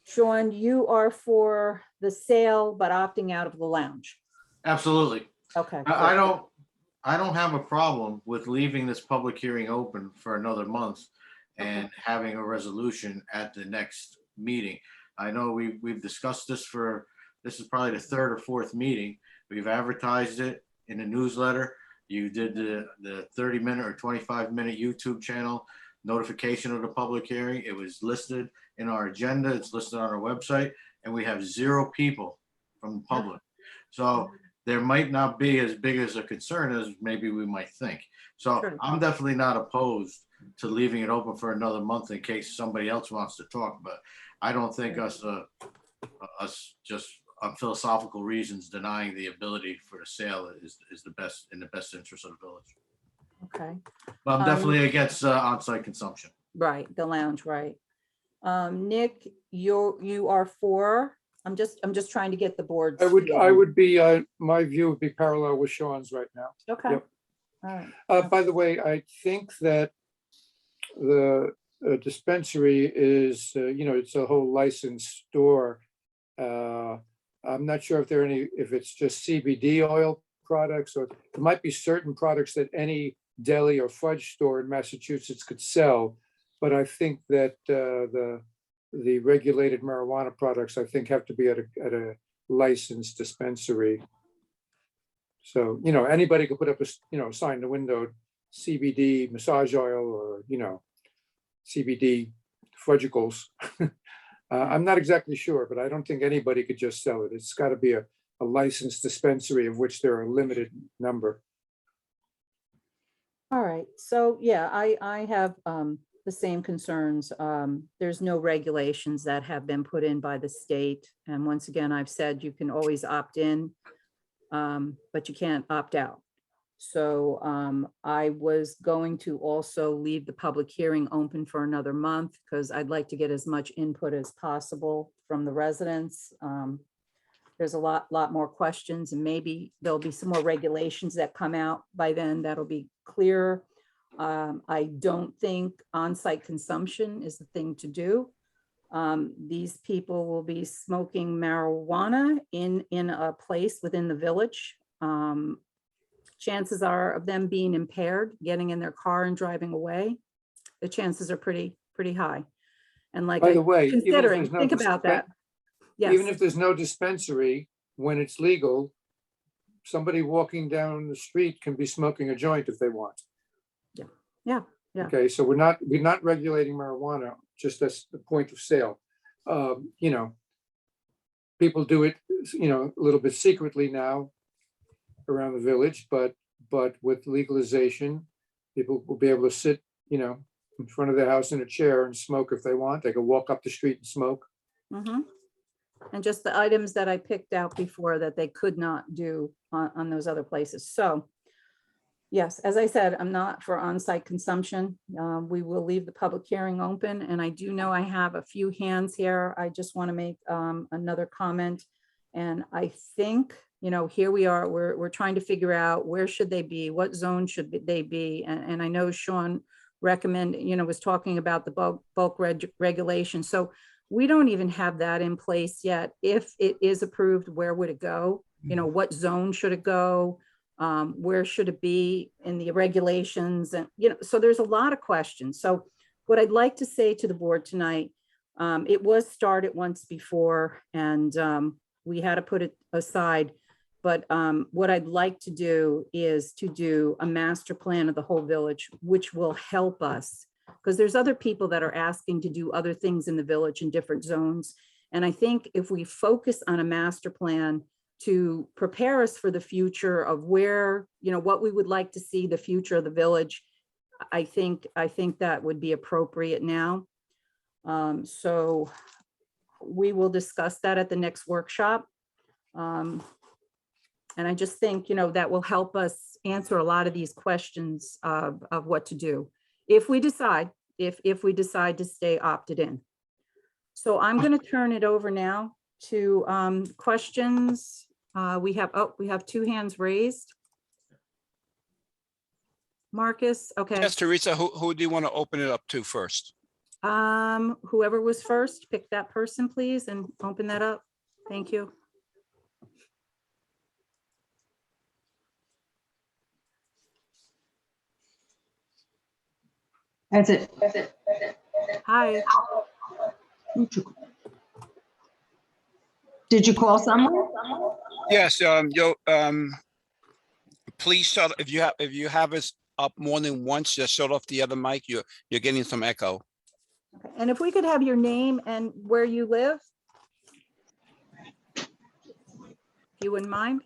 Speaker 1: Sean, you are for the sale, but opting out of the lounge.
Speaker 4: Absolutely.
Speaker 1: Okay.
Speaker 4: I
Speaker 1: good.
Speaker 4: don't have a problem with leaving this public hearing open for another month and having a resolution at the next meeting. I know we've discussed this is probably the third or fourth meeting. We've advertised it in the newsletter. You did the 30-minute or 25-minute YouTube channel notification of the public hearing. It was listed in our agenda. It's listed on our website, and we have 0 people from the public. So there might not be as big as a concern as maybe we might think. So
Speaker 1: Sure.
Speaker 4: I'm definitely not opposed to leaving it open for another month in case somebody else wants to talk, but I don't think us just on philosophical reasons denying the ability for the sale is the best in the best interest of the village.
Speaker 1: Okay,
Speaker 4: But I'm definitely against on-site consumption.
Speaker 1: right, the lounge, right. Nick, you are for, I'm just trying to get the board.
Speaker 3: I would be, my view would be parallel with Sean's right now.
Speaker 1: Okay.
Speaker 3: Yep.
Speaker 1: All right.
Speaker 3: By the way, I think that the dispensary is, it's a whole licensed store. I'm not sure if it's just CBD oil products, or there might be certain products that any deli or fudge store in Massachusetts could sell. But I think that the regulated marijuana products, I think, have to be at a licensed dispensary. So, anybody could put up a, sign in the window, CBD massage oil, or, CBD fudgicles. I'm not exactly sure, but I don't think anybody could just sell it. It's got to be a licensed dispensary, of which there are a limited number.
Speaker 1: All right, so yeah, I have the same concerns. There's no regulations that have been put in by the state. And once again, I've said you can always opt in, but you can't opt out. So I was going to also leave the public hearing open for another month because I'd like to get as much input as possible from the residents. There's a lot more questions, and maybe there'll be some more regulations that come out by then that'll be clearer. I don't think on-site consumption is the thing to do. These people will be smoking marijuana in a place within the village. Chances are of them being impaired, getting in their car and driving away, the chances are pretty high. And like,
Speaker 3: By the way,
Speaker 1: considering, think about that. Yes.
Speaker 3: Even if there's no dispensary, when it's legal, somebody walking down the street can be smoking a joint if they want.
Speaker 1: Yeah.
Speaker 3: Okay, so we're not regulating marijuana, just as the point of sale. People do it, a little bit secretly now around the village, but with legalization, people will be able to sit, in front of their house in a chair and smoke if they want. They can walk up the street and smoke.
Speaker 1: Mhm. And just the items that I picked out before that they could not do on those other places. So yes, as I said, I'm not for on-site consumption. We will leave the public hearing open, and I do know I have a few hands here. I just want to make another comment. And I think, here we are, we're trying to figure out where should they be, what zone should they be? And I know Sean was talking about the bulk regulation. So we don't even have that in place yet. If it is approved, where would it go? What zone should it go? Where should it be in the regulations? And, so there's a lot of questions. So what I'd like to say to the board tonight, it was started once before, and we had to put it aside. But what I'd like to do is to do a master plan of the whole village, which will help us, because there's other people that are asking to do other things in the village in different zones. And I think if we focus on a master plan to prepare us for the future of where, what we would like to see the future of the village, I think that would be appropriate now. So we will discuss that at the next workshop. And I just think, that will help us answer a lot of these questions of what to do if we decide to stay opted in. So I'm going to turn it over now to questions. We have two hands raised. Marcus, okay.
Speaker 5: Yes, Teresa, who do you want to open it up to first?
Speaker 1: Whoever was first, pick that person, please, and open that up. Thank you.
Speaker 7: That's it.
Speaker 1: Hi.
Speaker 7: Did you call someone?
Speaker 5: Yes, please shut, if you have us up more than once, just shut off the other mic. You're getting some echo.
Speaker 1: Okay. And if we could have your name and where you live, if you wouldn't mind.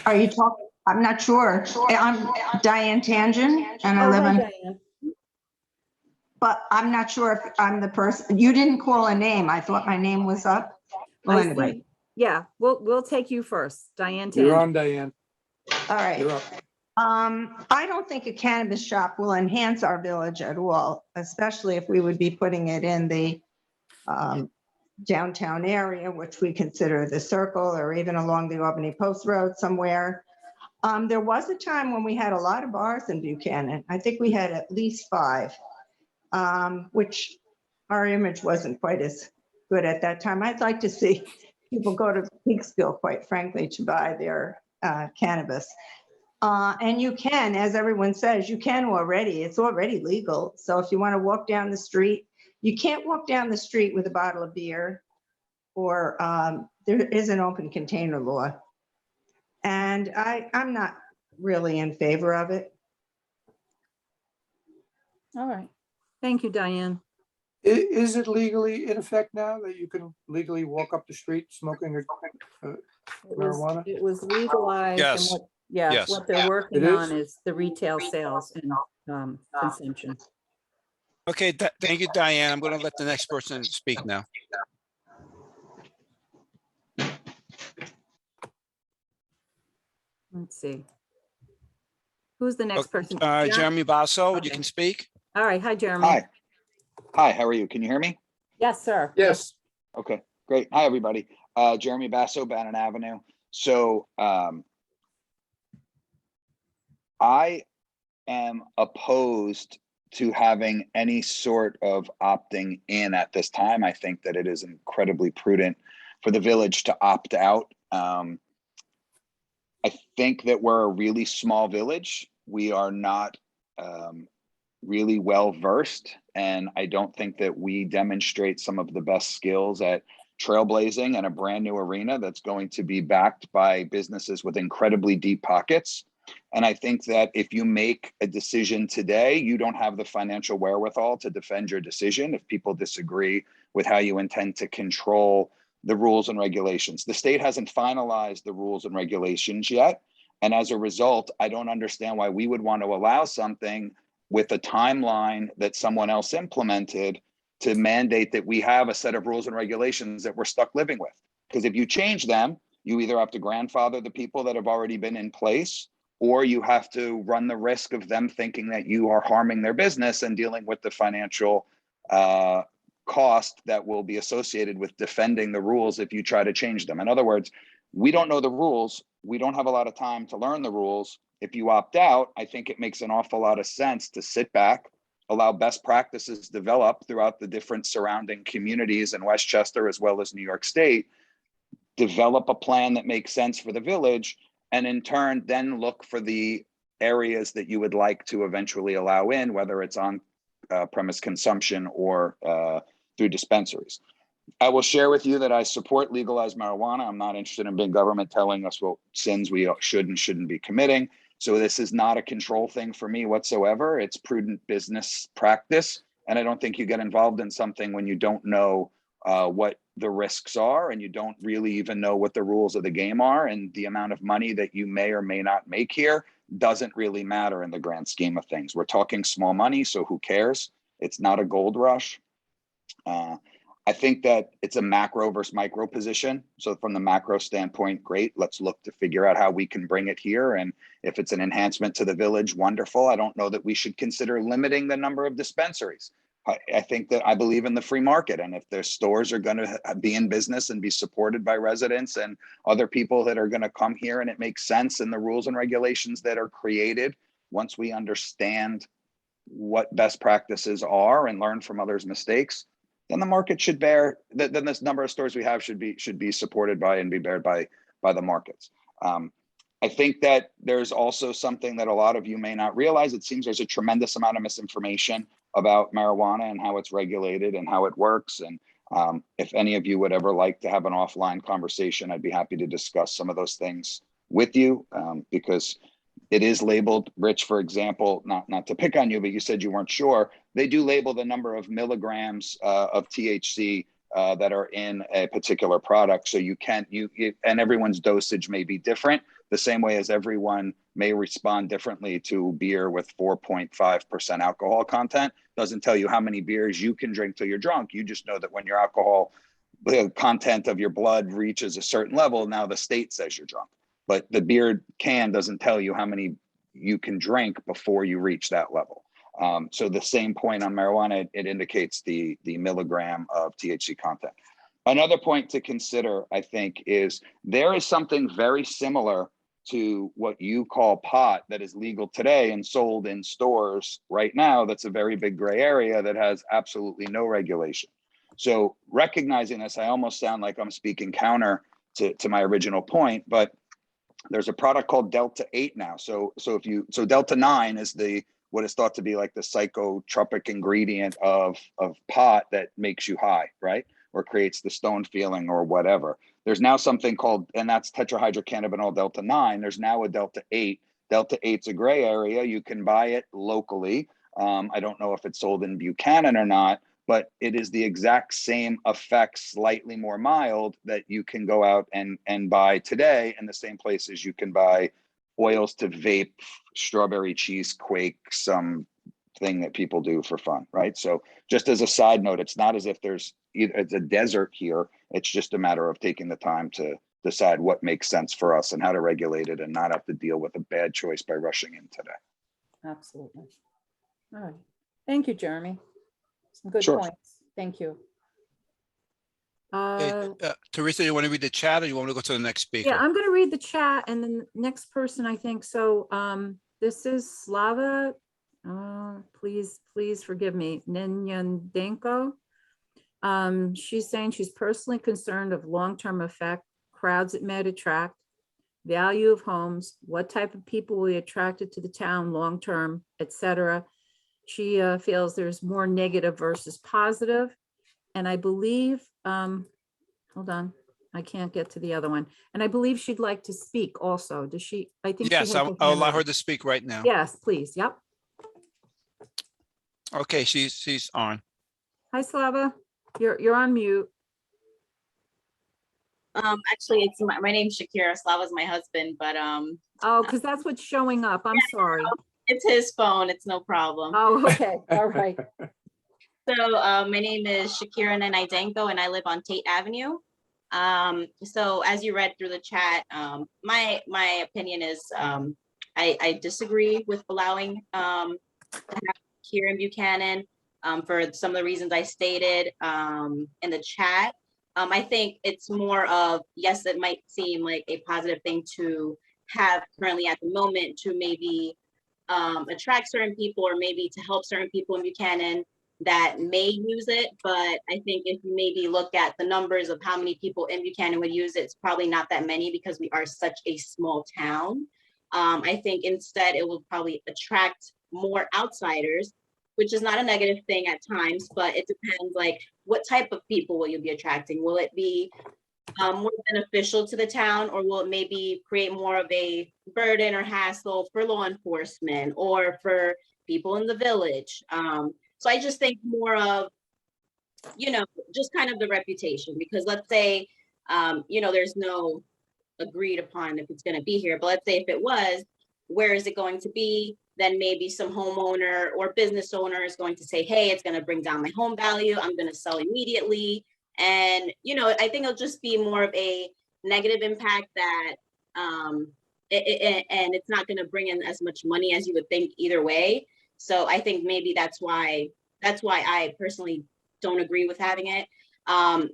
Speaker 7: Are you talking? I'm not sure. I'm Diane Tangent, and I
Speaker 1: Oh,
Speaker 7: live
Speaker 1: hi,
Speaker 7: on,
Speaker 1: Diane.
Speaker 7: but I'm not sure if I'm the person. You didn't call a name. I thought my name was up. Well,
Speaker 1: I
Speaker 7: anyway,
Speaker 1: see. Yeah, we'll take you first, Diane.
Speaker 3: You're
Speaker 1: Tangent.
Speaker 3: on, Diane.
Speaker 7: all right.
Speaker 3: You're up.
Speaker 7: I don't think a cannabis shop will enhance our village at all, especially if we would be putting it in the downtown area, which we consider the circle, or even along the Albany Post Road somewhere. There was a time when we had a lot of bars in Buchanan. I think we had at least 5. which our image wasn't quite as good at that time. I'd like to see people go to Peekskill, quite frankly, to buy their cannabis. And you can, as everyone says, you can already, it's already legal. So if you want to walk down the street, you can't walk down the street with a bottle of beer, or there is an open container law. And I'm not really in favor of it.
Speaker 1: All right. Thank you, Diane.
Speaker 3: Is it legally in effect now that you can legally walk up the street smoking
Speaker 1: It was-
Speaker 3: marijuana?
Speaker 1: It was legalized. And
Speaker 5: Yes.
Speaker 1: what, yeah,
Speaker 5: Yes.
Speaker 1: what they're working
Speaker 3: It is?
Speaker 1: on is the retail sales and consumption.
Speaker 5: Okay, thank you, Diane. I'm going to let the next person speak now.
Speaker 1: Let's see. Who's the next person?
Speaker 5: Jeremy Basso, you can speak.
Speaker 1: All right. Hi, Jeremy.
Speaker 8: Hi. Hi, how are you? Can you hear me?
Speaker 1: Yes, sir.
Speaker 3: Yes.
Speaker 8: Okay, great. Hi, everybody. Jeremy Basso, Bannon Avenue. So I am opposed to having any sort of opting in at this time. I think that it is incredibly prudent for the village to opt out. I think that we're a really small village. We are not really well versed, and I don't think that we demonstrate some of the best skills at trailblazing in a brand new arena that's going to be backed by businesses with incredibly deep pockets. And I think that if you make a decision today, you don't have the financial wherewithal to defend your decision if people disagree with how you intend to control the rules and regulations. The state hasn't finalized the rules and regulations yet. And as a result, I don't understand why we would want to allow something with a timeline that someone else implemented to mandate that we have a set of rules and regulations that we're stuck living with. Because if you change them, you either have to grandfather the people that have already been in place, or you have to run the risk of them thinking that you are harming their business and dealing with the financial cost that will be associated with defending the rules if you try to change them. In other words, we don't know the rules. We don't have a lot of time to learn the rules. If you opt out, I think it makes an awful lot of sense to sit back, allow best practices develop throughout the different surrounding communities in Westchester as well as New York State, develop a plan that makes sense for the village, and in turn, then look for the areas that you would like to eventually allow in, whether it's on premise consumption or through dispensaries. I will share with you that I support legalized marijuana. I'm not interested in big government telling us what sins we should and shouldn't be committing. So this is not a control thing for me whatsoever. It's prudent business practice. And I don't think you get involved in something when you don't know what the risks are, and you don't really even know what the rules of the game are. And the amount of money that you may or may not make here doesn't really matter in the grand scheme of things. We're talking small money, so who cares? It's not a gold rush. I think that it's a macro versus micro position. So from the macro standpoint, great. Let's look to figure out how we can bring it here. And if it's an enhancement to the village, wonderful. I don't know that we should consider limiting the number of dispensaries. I think that I believe in the free market. And if their stores are going to be in business and be supported by residents and other people that are going to come here, and it makes sense in the rules and regulations that are created, once we understand what best practices are and learn from others' mistakes, then the market should bear, then this number of stores we have should be supported by and be bared by the markets. I think that there's also something that a lot of you may not realize. It seems there's a tremendous amount of misinformation about marijuana and how it's regulated and how it works. And if any of you would ever like to have an offline conversation, I'd be happy to discuss some of those things with you, because it is labeled, Rich, for example, not to pick on you, but you said you weren't sure. They do label the number of milligrams of THC that are in a particular product. So you can't, and everyone's dosage may be different, the same way as everyone may respond differently to beer with 4.5% alcohol content. Doesn't tell you how many beers you can drink till you're drunk. You just know that when your alcohol, the content of your blood reaches a certain level, now the state says you're drunk. But the beer can doesn't tell you how many you can drink before you reach that level. So the same point on marijuana, it indicates the milligram of THC content. Another point to consider, I think, is there is something very similar to what you call pot that is legal today and sold in stores right now, that's a very big gray area that has absolutely no regulation. So recognizing this, I almost sound like I'm speaking counter to my original point, but there's a product called Delta 8 now. So Delta 9 is what is thought to be like the psychotropic ingredient of pot that makes you high, right? Or creates the stone feeling or whatever. There's now something called, and that's tetrahydrocannabinol Delta 9. There's now a Delta 8. Delta 8's a gray area. You can buy it locally. I don't know if it's sold in Buchanan or not, but it is the exact same effect, slightly more mild, that you can go out and buy today in the same places you can buy oils to vape, strawberry cheese quake, some thing that people do for fun, right? So just as a side note, it's not as if it's a desert here. It's just a matter of taking the time to decide what makes sense for us and how to regulate it and not have to deal with a bad choice by rushing in today.
Speaker 1: Absolutely. All right. Thank you, Jeremy. Some good
Speaker 8: Sure.
Speaker 1: points. Thank you.
Speaker 5: Hey, Teresa, you want to read the chat or you want me to go to the next speaker?
Speaker 1: Yeah, I'm going to read the chat and then the next person, I think. So this is Slava. Please forgive me. Nenyandenko. She's saying she's personally concerned of long-term effect, crowds it may attract, value of homes, what type of people will be attracted to the town long-term, etc. She feels there's more negative versus positive. And I believe, hold on, I can't get to the other one. And I believe she'd like to speak also. Does she? I think.
Speaker 5: Yes,
Speaker 1: she has
Speaker 5: I'll
Speaker 1: her hand
Speaker 5: allow her
Speaker 1: raised.
Speaker 5: to speak right now.
Speaker 1: Yes, please. Yep.
Speaker 5: Okay, she's on.
Speaker 1: Hi, Slava. You're on mute.
Speaker 9: Actually, it's my name's Shakira. Slava's my husband, but
Speaker 1: Oh, because that's what's showing up. I'm sorry.
Speaker 9: it's his phone. It's no problem.
Speaker 1: Oh, okay. All right.
Speaker 9: So my name is Shakira Nenaidenko, and I live on Tate Avenue. So as you read through the chat, my opinion is I disagree with allowing here in Buchanan for some of the reasons I stated in the chat. I think it's more of, yes, it might seem like a positive thing to have currently at the moment to maybe attract certain people or maybe to help certain people in Buchanan that may use it. But I think if you maybe look at the numbers of how many people in Buchanan would use it, it's probably not that many because we are such a small town. I think instead it will probably attract more outsiders, which is not a negative thing at times, but it depends like what type of people will you be attracting? Will it be more beneficial to the town, or will it maybe create more of a burden or hassle for law enforcement or for people in the village? So I just think more of, just kind of the reputation, because let's say, there's no agreed upon if it's going to be here, but let's say if it was, where is it going to be? Then maybe some homeowner or business owner is going to say, hey, it's going to bring down my home value. I'm going to sell immediately. And, I think it'll just be more of a negative impact that, and it's not going to bring in as much money as you would think either way. So I think maybe that's why I personally don't agree with having it.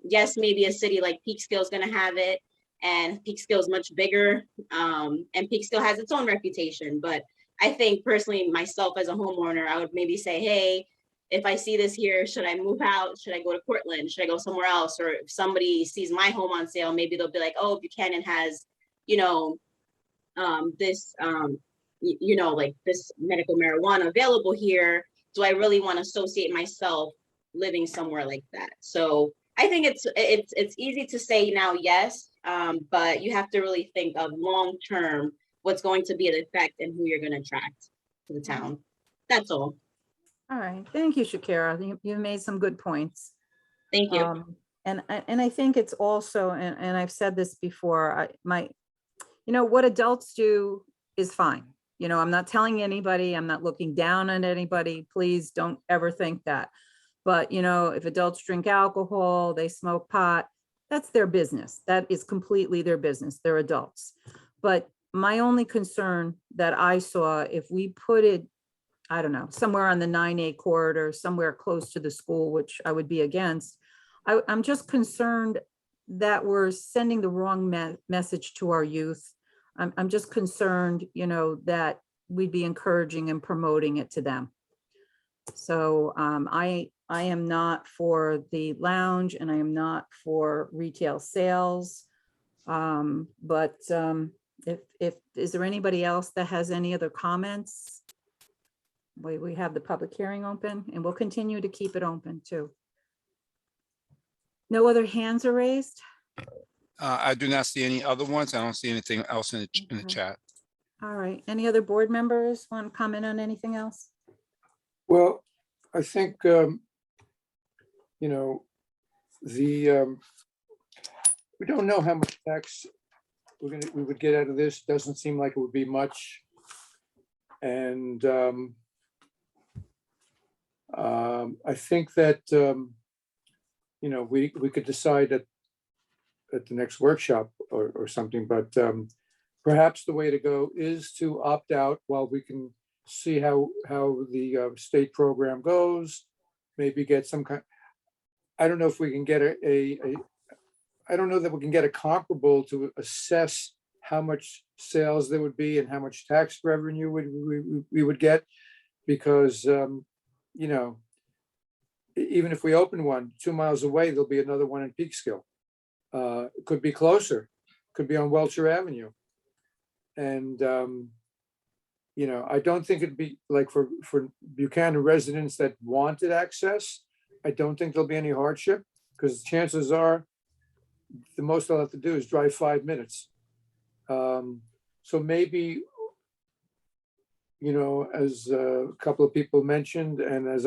Speaker 9: Yes, maybe a city like Peekskill is going to have it, and Peekskill is much bigger, and Peekskill has its own reputation. But I think personally, myself as a homeowner, I would maybe say, hey, if I see this here, should I move out? Should I go to Portland? Should I go somewhere else? Or if somebody sees my home on sale, maybe they'll be like, oh, Buchanan has, this, like this medical marijuana available here. Do I really want to associate myself living somewhere like that? So I think it's easy to say now, yes, but you have to really think of long term what's going to be the effect and who you're going to attract to the town. That's all.
Speaker 1: All right. Thank you, Shakira. You made some good points.
Speaker 9: Thank you.
Speaker 1: And I think it's also, and I've said this before, what adults do is fine. I'm not telling anybody, I'm not looking down on anybody. Please don't ever think that. But, if adults drink alcohol, they smoke pot, that's their business. That is completely their business. They're adults. But my only concern that I saw, if we put it, I don't know, somewhere on the 9A corridor, somewhere close to the school, which I would be against, I'm just concerned that we're sending the wrong message to our youth I'm just concerned, that we'd be encouraging and promoting it to them. So I am not for the lounge and I am not for retail sales. But if, is there anybody else that has any other comments? We have the public hearing open and we'll continue to keep it open too. No other hands are raised?
Speaker 5: I do not see any other ones. I don't see anything else in the
Speaker 1: Okay.
Speaker 5: chat.
Speaker 1: All right. Any other board members want to comment on anything else?
Speaker 3: Well, I think, we don't know how much tax we would get out of this. Doesn't seem like it would be much. And I think that, we could decide at the next workshop or something, but perhaps the way to go is to opt out while we can see how the state program goes, maybe get some kind, I don't know if we can get I don't know that we can get a comparable to assess how much sales there would be and how much tax revenue we would get, because, even if we open one 2 miles away, there'll be another one in Peekskill. It could be closer, could be on Welcher Avenue. And, I don't think it'd be like for Buchanan residents that wanted access. I don't think there'll be any hardship, because chances are the most they'll have to do is drive 5 minutes. So maybe, as a couple of people mentioned, and as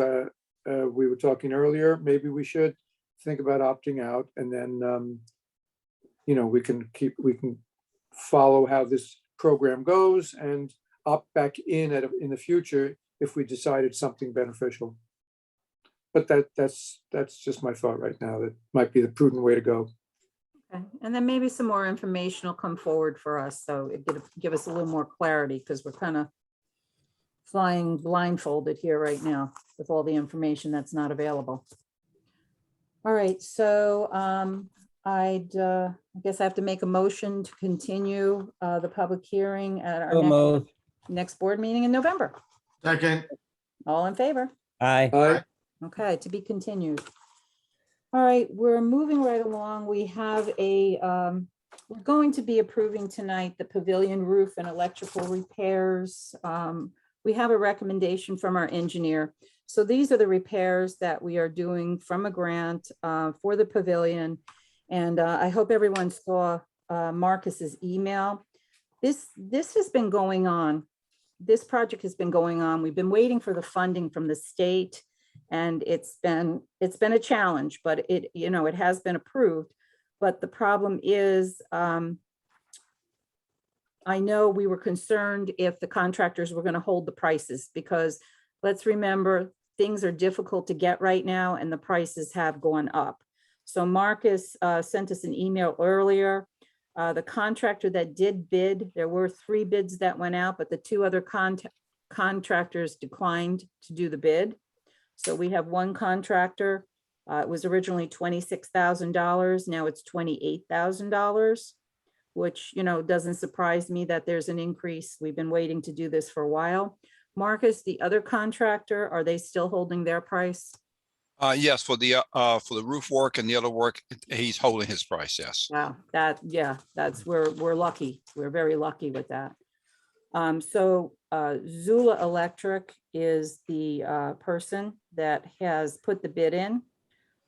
Speaker 3: we were talking earlier, maybe we should think about opting out, and then, we can follow how this program goes and opt back in the future if we decided something beneficial. But that's just my thought right now. That might be the prudent way to go.
Speaker 1: Okay. And then maybe some more information will come forward for us. So it give us a little more clarity, because we're kind of flying blindfolded here right now with all the information that's not available. All right, so I guess I have to make a motion to continue the public hearing at our
Speaker 2: So moved.
Speaker 1: next board meeting in November.
Speaker 4: Second,
Speaker 1: All in favor?
Speaker 2: Aye.
Speaker 1: Okay, to be continued. All right, we're moving right along. We have we're going to be approving tonight the pavilion roof and electrical repairs. We have a recommendation from our engineer. So these are the repairs that we are doing from a grant for the pavilion. And I hope everyone saw Marcus's email. This has been going on. This project has been going on. We've been waiting for the funding from the state, and it's been a challenge, but it has been approved. But the problem is, I know we were concerned if the contractors were going to hold the prices, because let's remember, things are difficult to get right now and the prices have gone up. So Marcus sent us an email earlier. The contractor that did bid, there were 3 bids that went out, but the 2 other contractors declined to do the bid. So we have one contractor. It was originally $26,000. Now it's $28,000, which, doesn't surprise me that there's an increase. We've been waiting to do this for a while. Marcus, the other contractor, are they still holding their price?
Speaker 5: Yes, for the roof work and the other work, he's holding his price. Yes.
Speaker 1: Wow, that's we're lucky. We're very lucky with that. So Zula Electric is the person that has put the bid in.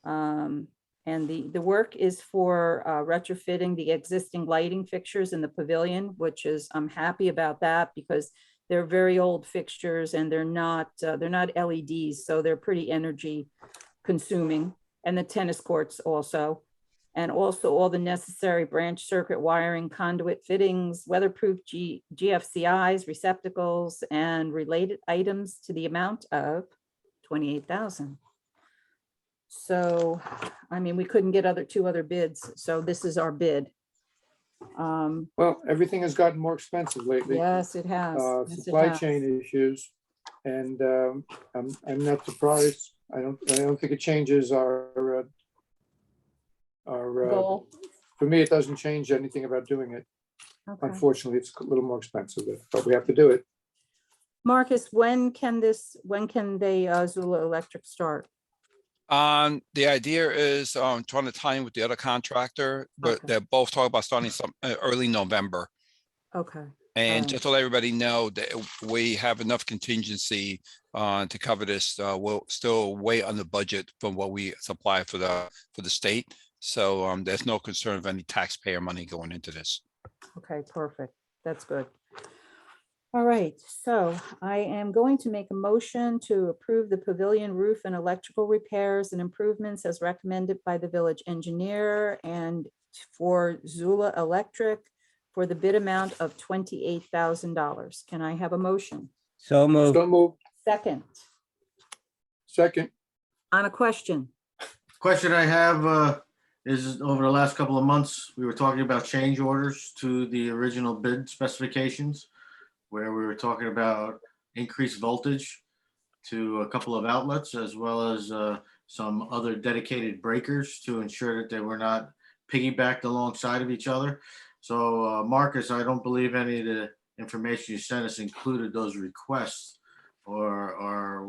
Speaker 1: And the work is for retrofitting the existing lighting fixtures in the pavilion, which is, I'm happy about that, because they're very old fixtures and they're not LEDs, so they're pretty energy consuming, and the tennis courts also. And also all the necessary branch circuit wiring, conduit fittings, weatherproof GFCIs, receptacles, and related items to the amount of $28,000. So, I mean, we couldn't get 2 other bids, so this is our bid.
Speaker 3: Well, everything has gotten more expensive lately.
Speaker 1: Yes, it has. Yes, it
Speaker 3: Supply
Speaker 1: has.
Speaker 3: chain issues, and I'm not surprised. I don't think it changes our
Speaker 1: Goal.
Speaker 3: for me, it doesn't change anything about doing it.
Speaker 1: Okay.
Speaker 3: Unfortunately, it's a little more expensive, but we have to do it.
Speaker 1: Marcus, when can they Zula Electric start?
Speaker 5: The idea is trying to tie in with the other contractor, but
Speaker 1: Okay.
Speaker 5: they're both talking about starting some early November.
Speaker 1: Okay.
Speaker 5: And
Speaker 1: Alright.
Speaker 5: just to let everybody know that we have enough contingency to cover this. We'll still way under budget from what we supply for the state. So there's no concern of any taxpayer money going into this.
Speaker 1: Okay, perfect. That's good. All right, so I am going to make a motion to approve the pavilion roof and electrical repairs and improvements as recommended by the village engineer and for Zula Electric for the bid amount of $28,000. Can I have a motion?
Speaker 2: So moved.
Speaker 3: So move.
Speaker 1: Second,
Speaker 3: Second,
Speaker 1: on a question.
Speaker 4: Question I have is over the last couple of months, we were talking about change orders to the original bid specifications, where we were talking about increased voltage to a couple of outlets, as well as some other dedicated breakers to ensure that they were not piggybacked alongside of each other. So Marcus, I don't believe any of the information you sent us included those requests, or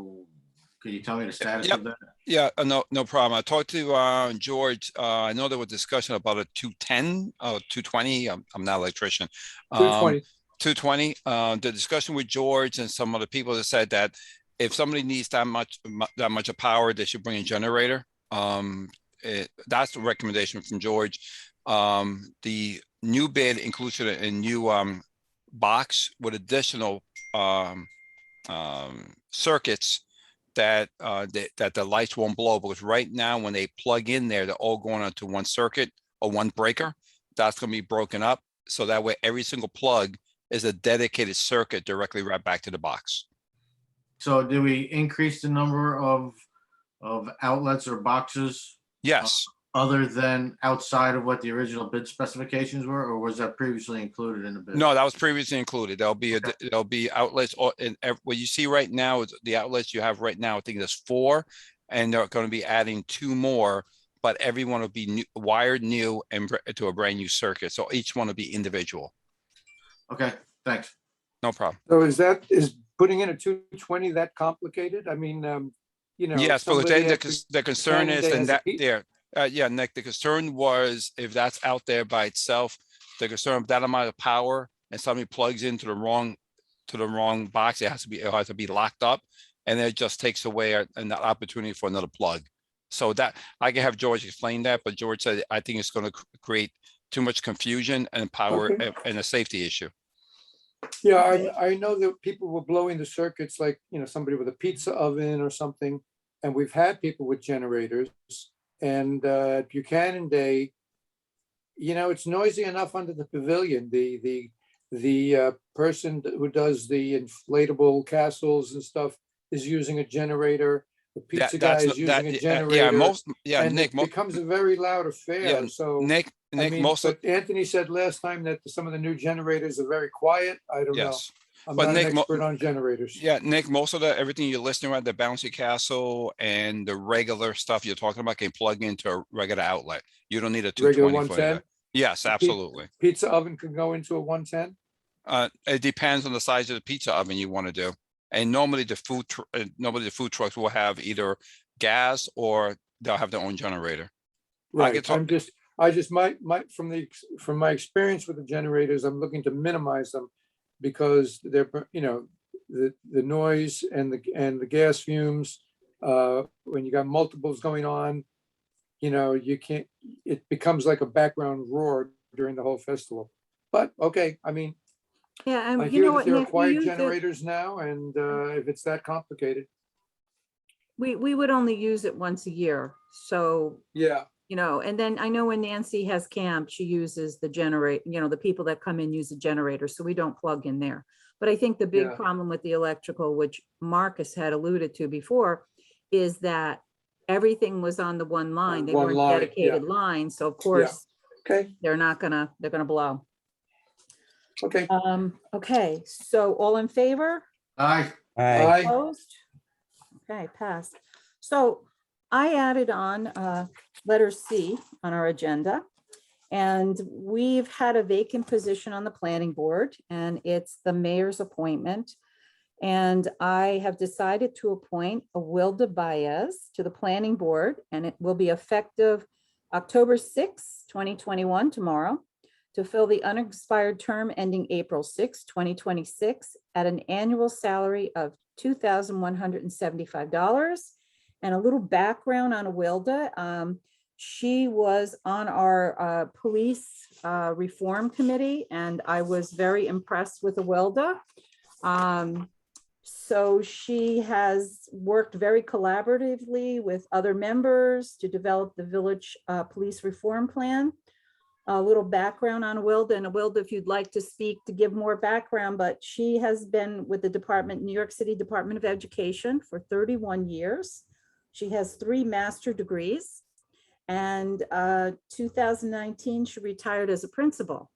Speaker 4: could you tell me the status
Speaker 5: Yep.
Speaker 4: of that?
Speaker 5: Yeah, no problem. I talked to George. I know there was discussion about a 210, 220. I'm not an electrician.
Speaker 3: 220.
Speaker 5: 220. The discussion with George and some other people that said that if somebody needs that much of power, they should bring a generator. That's the recommendation from George. The new bid includes a new box with additional circuits that the lights won't blow, because right now when they plug in there, they're all going onto one circuit or one breaker. That's going to be broken up, so that way every single plug is a dedicated circuit directly right back to the box.
Speaker 4: So do we increase the number of outlets or boxes
Speaker 5: Yes.
Speaker 4: other than outside of what the original bid specifications were, or was that previously included in the bid?
Speaker 5: No, that was previously included. There'll be outlets, what you see right now is the outlets you have right now. I think there's 4, and they're going to be adding 2 more, but everyone will be wired new and to a brand new circuit. So each one will be individual.
Speaker 4: Okay, thanks.
Speaker 5: No problem.
Speaker 3: So is putting in a 220 that complicated? I mean,
Speaker 5: Yes, but
Speaker 3: somebody at
Speaker 5: the concern
Speaker 3: Buchanan
Speaker 5: is,
Speaker 3: Day
Speaker 5: and
Speaker 3: has a
Speaker 5: that
Speaker 3: heat-
Speaker 5: there, yeah, Nick, the concern was if that's out there by itself, the concern of that amount of power and somebody plugs into the wrong box, it has to be locked up, and it just takes away an opportunity for another plug. So that I can have George explain that, but George said, I think it's going to create too much confusion and power
Speaker 3: Okay.
Speaker 5: and a safety issue.
Speaker 3: Yeah,
Speaker 1: Okay.
Speaker 3: I know that people were blowing the circuits like, somebody with a pizza oven or something. And we've had people with generators, and at Buchanan Day, it's noisy enough under the pavilion. The person who does the inflatable castles and stuff is using a generator. The pizza guy is using a generator. And
Speaker 5: Nick,
Speaker 3: it becomes a very loud affair.
Speaker 5: yeah,
Speaker 3: So
Speaker 5: Nick, most of,
Speaker 3: but Anthony said last time that some of the new generators are very quiet. I don't know.
Speaker 5: yes.
Speaker 3: I'm
Speaker 5: But
Speaker 3: not
Speaker 5: Nick,
Speaker 3: an expert on generators.
Speaker 5: Yeah, Nick, most of everything you're listening about, the bouncy castle and the regular stuff you're talking about can plug into a regular outlet. You don't need a
Speaker 3: Regular
Speaker 5: 220 for
Speaker 3: 110?
Speaker 5: that. Yes, absolutely.
Speaker 3: Pizza oven can go into a 110?
Speaker 5: It depends on the size of the pizza oven you want to do. And normally the food trucks will have either gas or they'll have their own generator.
Speaker 3: Right, from my experience with the generators, I'm looking to minimize them because they're, the noise and the gas fumes, when you got multiples going on, you can't, it becomes like a background roar during the whole festival. But, okay, I mean,
Speaker 1: Yeah,
Speaker 3: I
Speaker 1: you
Speaker 3: hear
Speaker 1: know
Speaker 3: that
Speaker 1: what,
Speaker 3: there are
Speaker 1: Nick, we
Speaker 3: quiet
Speaker 1: use it,
Speaker 3: generators now, and if it's that complicated,
Speaker 1: we would only use it once a year. So,
Speaker 3: yeah.
Speaker 1: and then I know when Nancy has camp, she uses the generator, the people that come in use the generator, so we don't plug in there. But I think the big
Speaker 3: Yeah.
Speaker 1: problem with the electrical, which Marcus had alluded to before, is that everything was on the one line. They
Speaker 3: One
Speaker 1: weren't
Speaker 3: line,
Speaker 1: dedicated lines, so of course,
Speaker 3: Okay,
Speaker 1: they're gonna blow.
Speaker 3: okay.
Speaker 1: Okay, so all in favor?
Speaker 4: Aye.
Speaker 2: Aye.
Speaker 3: Aye.
Speaker 1: Opposed? Okay, passed. So I added on letter C on our agenda. And we've had a vacant position on the planning board, and it's the mayor's appointment. And I have decided to appoint Awilda Baez to the planning board, and it will be effective October 6, 2021, tomorrow, to fill the unexpired term ending April 6, 2026, at an annual salary of $2,175. And a little background on Awilda. She was on our police reform committee, and I was very impressed with Awilda. So she has worked very collaboratively with other members to develop the village police reform plan. A little background on Awilda, and Awilda, if you'd like to speak to give more background, but she has been with the department, New York City Department of Education, for 31 years. She has 3 master's degrees, and 2019, she retired as a principal.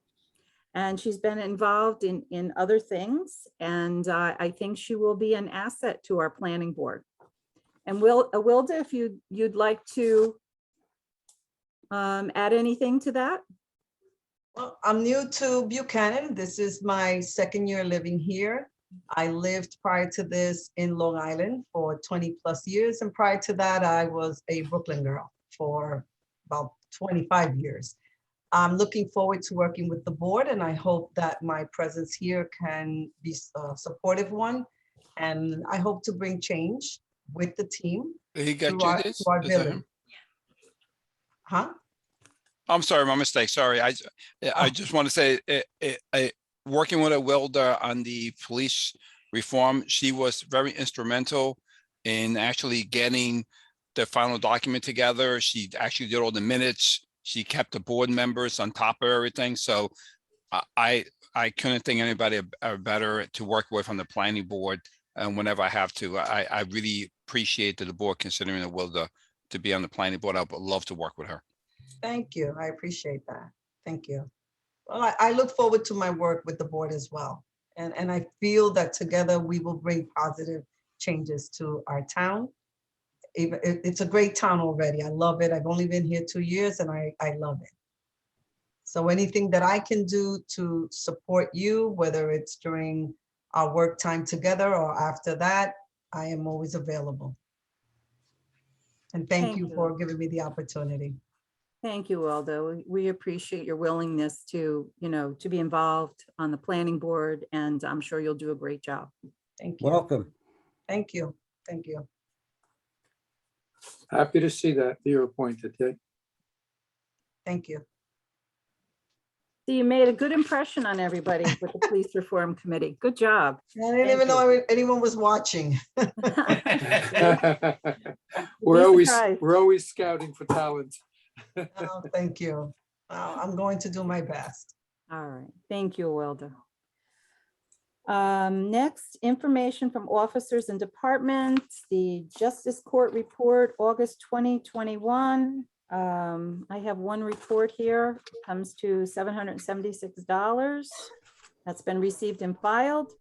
Speaker 1: And she's been involved in other things, and I think she will be an asset to our planning board. And Awilda, if you'd like to add anything to that?
Speaker 10: Well, I'm new to Buchanan. This is my 2nd year living here. I lived prior to this in Long Island for 20+ years. And prior to that, I was a Brooklyn girl for about 25 years. I'm looking forward to working with the board, and I hope that my presence here can be a supportive one. And I hope to bring change with the team
Speaker 5: He got
Speaker 10: to our
Speaker 5: you this?
Speaker 10: our
Speaker 5: Is that
Speaker 10: village.
Speaker 5: him?
Speaker 10: Huh?
Speaker 5: I'm sorry, my mistake. Sorry. I just want to say, working with Awilda on the police reform, she was very instrumental in actually getting the final document together. She actually did all the minutes. She kept the board members on top of everything. So I couldn't think anybody better to work with on the planning board. And whenever I have to, I really appreciate that the board considering Awilda to be on the planning board. I would love to work with her.
Speaker 10: Thank you. I appreciate that. Thank you. Well, I look forward to my work with the board as well. And I feel that together we will bring positive changes to our town. It's a great town already. I love it. I've only been here 2 years, and I love it. So anything that I can do to support you, whether it's during our work time together or after that, I am always available. And thank you for giving me the opportunity.
Speaker 1: Thank you, Awilda. We appreciate your willingness to be involved on the planning board, and I'm sure you'll do a great job.
Speaker 10: Thank you.
Speaker 2: Welcome.
Speaker 10: Thank you. Thank you.
Speaker 3: Happy to see that you're appointed.
Speaker 10: Thank you.
Speaker 1: So you made a good impression on everybody with the police reform committee. Good job.
Speaker 10: I didn't even know anyone was watching.
Speaker 3: We're always scouting for talent.
Speaker 10: Oh, thank you. I'm going to do my best.
Speaker 1: All right. Thank you, Awilda. Next, information from officers and departments, the Justice Court report, August 2021. I have one report here, comes to $776. That's been received and filed.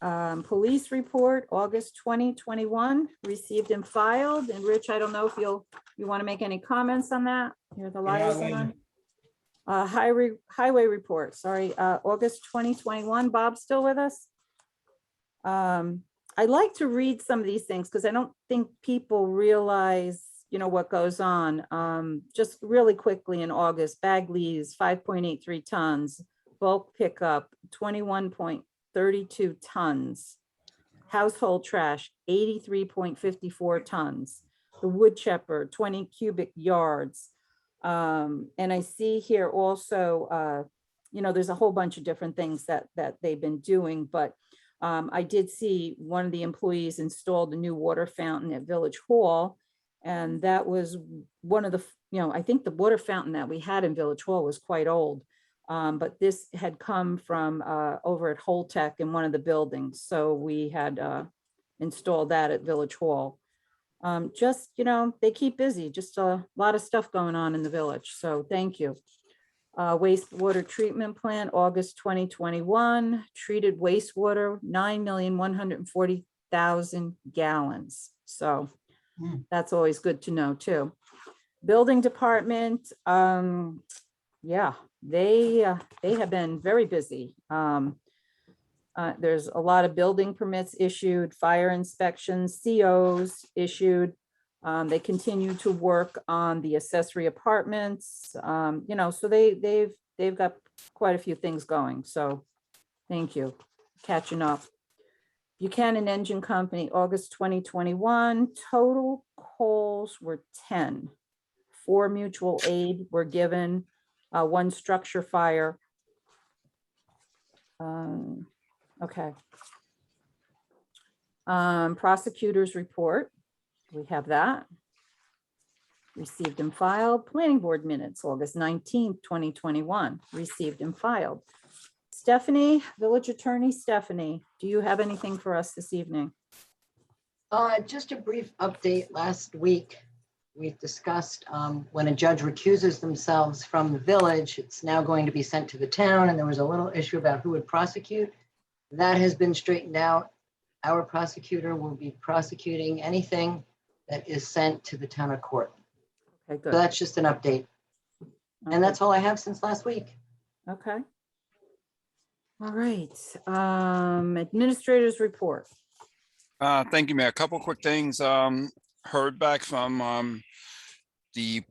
Speaker 1: Police report, August 2021, received and filed. And Rich, I don't know if you want to make any comments on that. You're the liaison. Highway report, sorry, August 2021. Bob, still with us? I like to read some of these things because I don't think people realize, what goes on. Just really quickly in August, bag leaves, 5.83 tons, bulk pickup, 21.32 tons, household trash, 83.54 tons, the wood chipper, 20 cubic yards. And I see here also, there's a whole bunch of different things that they've been doing, but I did see one of the employees installed a new water fountain at Village Hall. And that was one of the, I think the water fountain that we had in Village Hall was quite old. But this had come from over at Holtec in one of the buildings. So we had installed that at Village Hall. Just, they keep busy, just a lot of stuff going on in the village. So thank you. Wastewater treatment plant, August 2021, treated wastewater, 9,140,000 gallons. So that's always good to know too. Building department, Yeah, they have been very busy. There's a lot of building permits issued, fire inspections, COs issued. They continue to work on the accessory apartments, so they've got quite a few things going. So thank you. Catching up. Buchanan Engine Company, August 2021, total calls were 10. 4 mutual aid were given, 1 structure fire. Okay. Prosecutor's report, we have that. Received and filed. Planning board minutes, August 19th, 2021, received and filed. Stephanie, Village Attorney Stephanie, do you have anything for us this evening?
Speaker 11: Just a brief update. Last week, we discussed when a judge recuses themselves from the village, it's now going to be sent to the town, and there was a little issue about who would prosecute. That has been straightened out. Our prosecutor will be prosecuting anything that is sent to the town of court.
Speaker 1: Okay,
Speaker 11: So
Speaker 1: good.
Speaker 11: that's just an update. And that's all I have since last week.
Speaker 1: Okay. All right. Administrator's report.
Speaker 5: Thank you, Mayor. A couple quick things. Heard back from the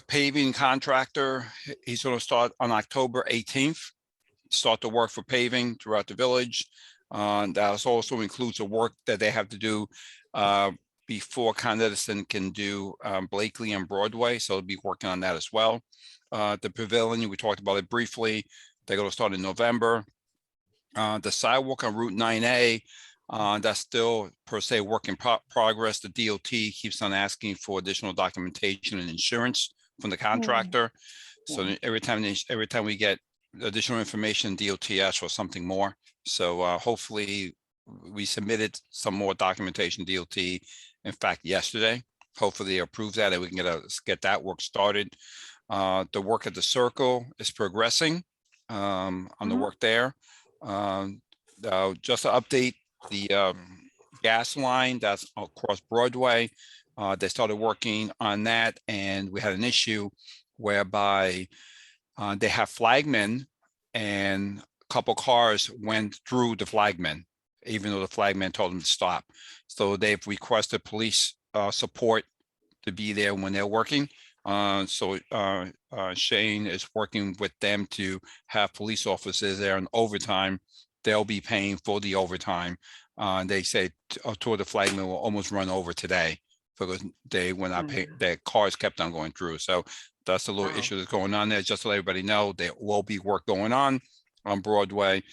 Speaker 5: paving contractor. He's going to start on October 18th. Start the work for paving throughout the village. That also includes the work that they have to do before Con Edison can do Blakely and Broadway. So they'll be working on that as well. The Pavilion, we talked about it briefly. They're going to start in November. The sidewalk on Route 9A, that's still per se work in progress. The DOT keeps on asking for additional documentation and insurance from the contractor. So every time we get additional information, DOT asks for something more. So hopefully we submitted some more documentation DOT, in fact, yesterday. Hopefully they approve that and we can get that work started. The work at the Circle is progressing on the work there. Just to update the gas line that's across Broadway. They started working on that and we had an issue whereby they have flagmen and a couple cars went through the flagmen, even though the flagman told them to stop. So they've requested police support to be there when they're working. So Shane is working with them to have police officers there in overtime. They'll be paying for the overtime. They say two of the flagmen will almost run over today because they were not paying, their cars kept on going through. So that's a little issue that's going on there. Just to let everybody know, there will be work going on Broadway.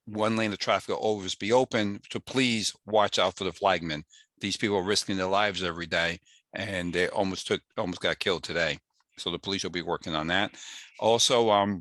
Speaker 5: One lane of traffic will always be open, so please watch out for the flagmen. These people are risking their lives every day and they almost got killed today. So the police will be working on that. Also,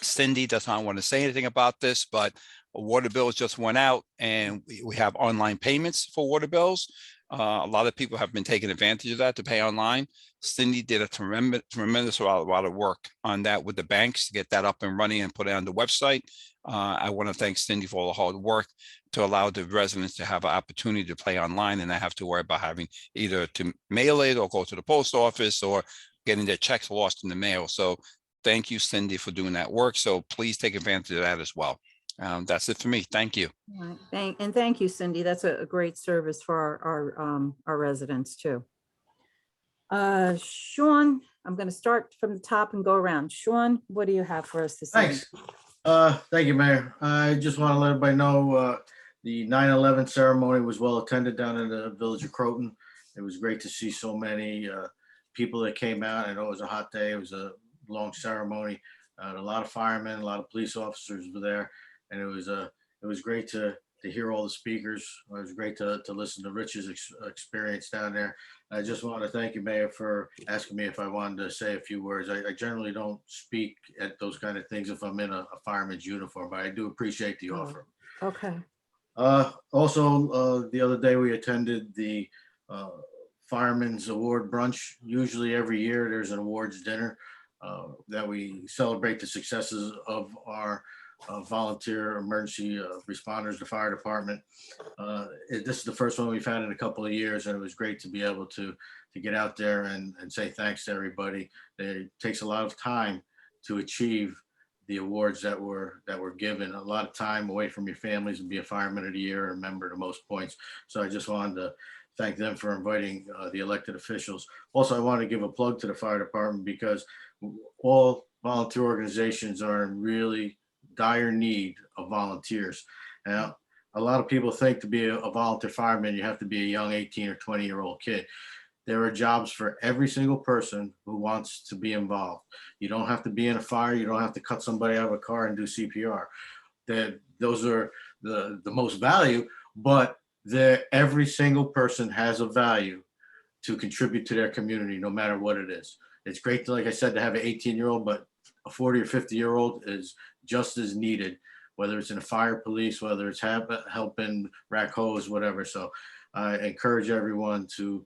Speaker 5: Cindy does not want to say anything about this, but water bills just went out and we have online payments for water bills. A lot of people have been taking advantage of that to pay online. Cindy did a tremendous lot of work on that with the banks to get that up and running and put it on the website. I want to thank Cindy for all the hard work to allow the residents to have an opportunity to pay online and not have to worry about having either to mail it or go to the post office or getting their checks lost in the mail. So thank you, Cindy, for doing that work. So please take advantage of that as well. That's it for me. Thank you.
Speaker 1: Thank you, Cindy. That's a great service for our residents too. Sean, I'm going to start from the top and go around. Sean, what do you have for us this evening?
Speaker 4: Thanks. Thank you, Mayor. I just want to let everybody know the 9/11 ceremony was well attended down in the village of Croton. It was great to see so many people that came out. I know it was a hot day. It was a long ceremony. A lot of firemen, a lot of police officers were there, and it was great to hear all the speakers. It was great to listen to Rich's experience down there. I just want to thank you, Mayor, for asking me if I wanted to say a few words. I generally don't speak at those kind of things if I'm in a fireman's uniform, but I do appreciate the offer.
Speaker 1: Okay.
Speaker 4: Also, the other day we attended the Firemen's Award Brunch. Usually every year there's an awards dinner that we celebrate the successes of our volunteer emergency responders, the fire department. This is the first one we've had in a couple of years, and it was great to be able to get out there and say thanks to everybody. It takes a lot of time to achieve the awards that were given. A lot of time away from your families and be a fireman of the year, or a member to most points. So I just wanted to thank them for inviting the elected officials. Also, I want to give a plug to the fire department, because all volunteer organizations are in really dire need of volunteers. Now, a lot of people think to be a volunteer fireman, you have to be a young 18 or 20-year-old kid. There are jobs for every single person who wants to be involved. You don't have to be in a fire. You don't have to cut somebody out of a car and do CPR. Those are the most value, but every single person has a value to contribute to their community, no matter what it is. It's great, to, like I said, to have an 18-year-old, but a 40 or 50-year-old is just as needed, whether it's in a fire police, whether it's helping rack hose, whatever. So I encourage everyone to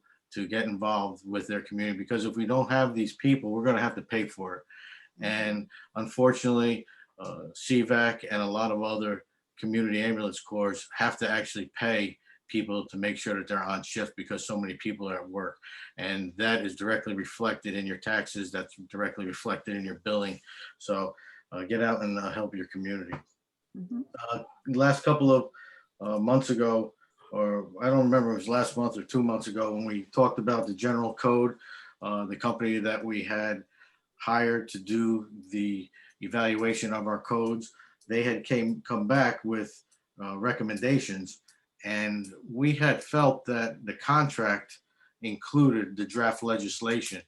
Speaker 4: get involved with their community, because if we don't have these people, we're going to have to pay for it. And unfortunately, CVAC and a lot of other community ambulance corps have to actually pay people to make sure that they're on shift, because so many people are at work. And that is directly reflected in your taxes. That's directly reflected in your billing. So get out and help your community. Last couple of months ago, or I don't remember, it was last month or 2 months ago, when we talked about the general code, the company that we had hired to do the evaluation of our codes, they had come back with recommendations, and we had felt that the contract included the draft legislation.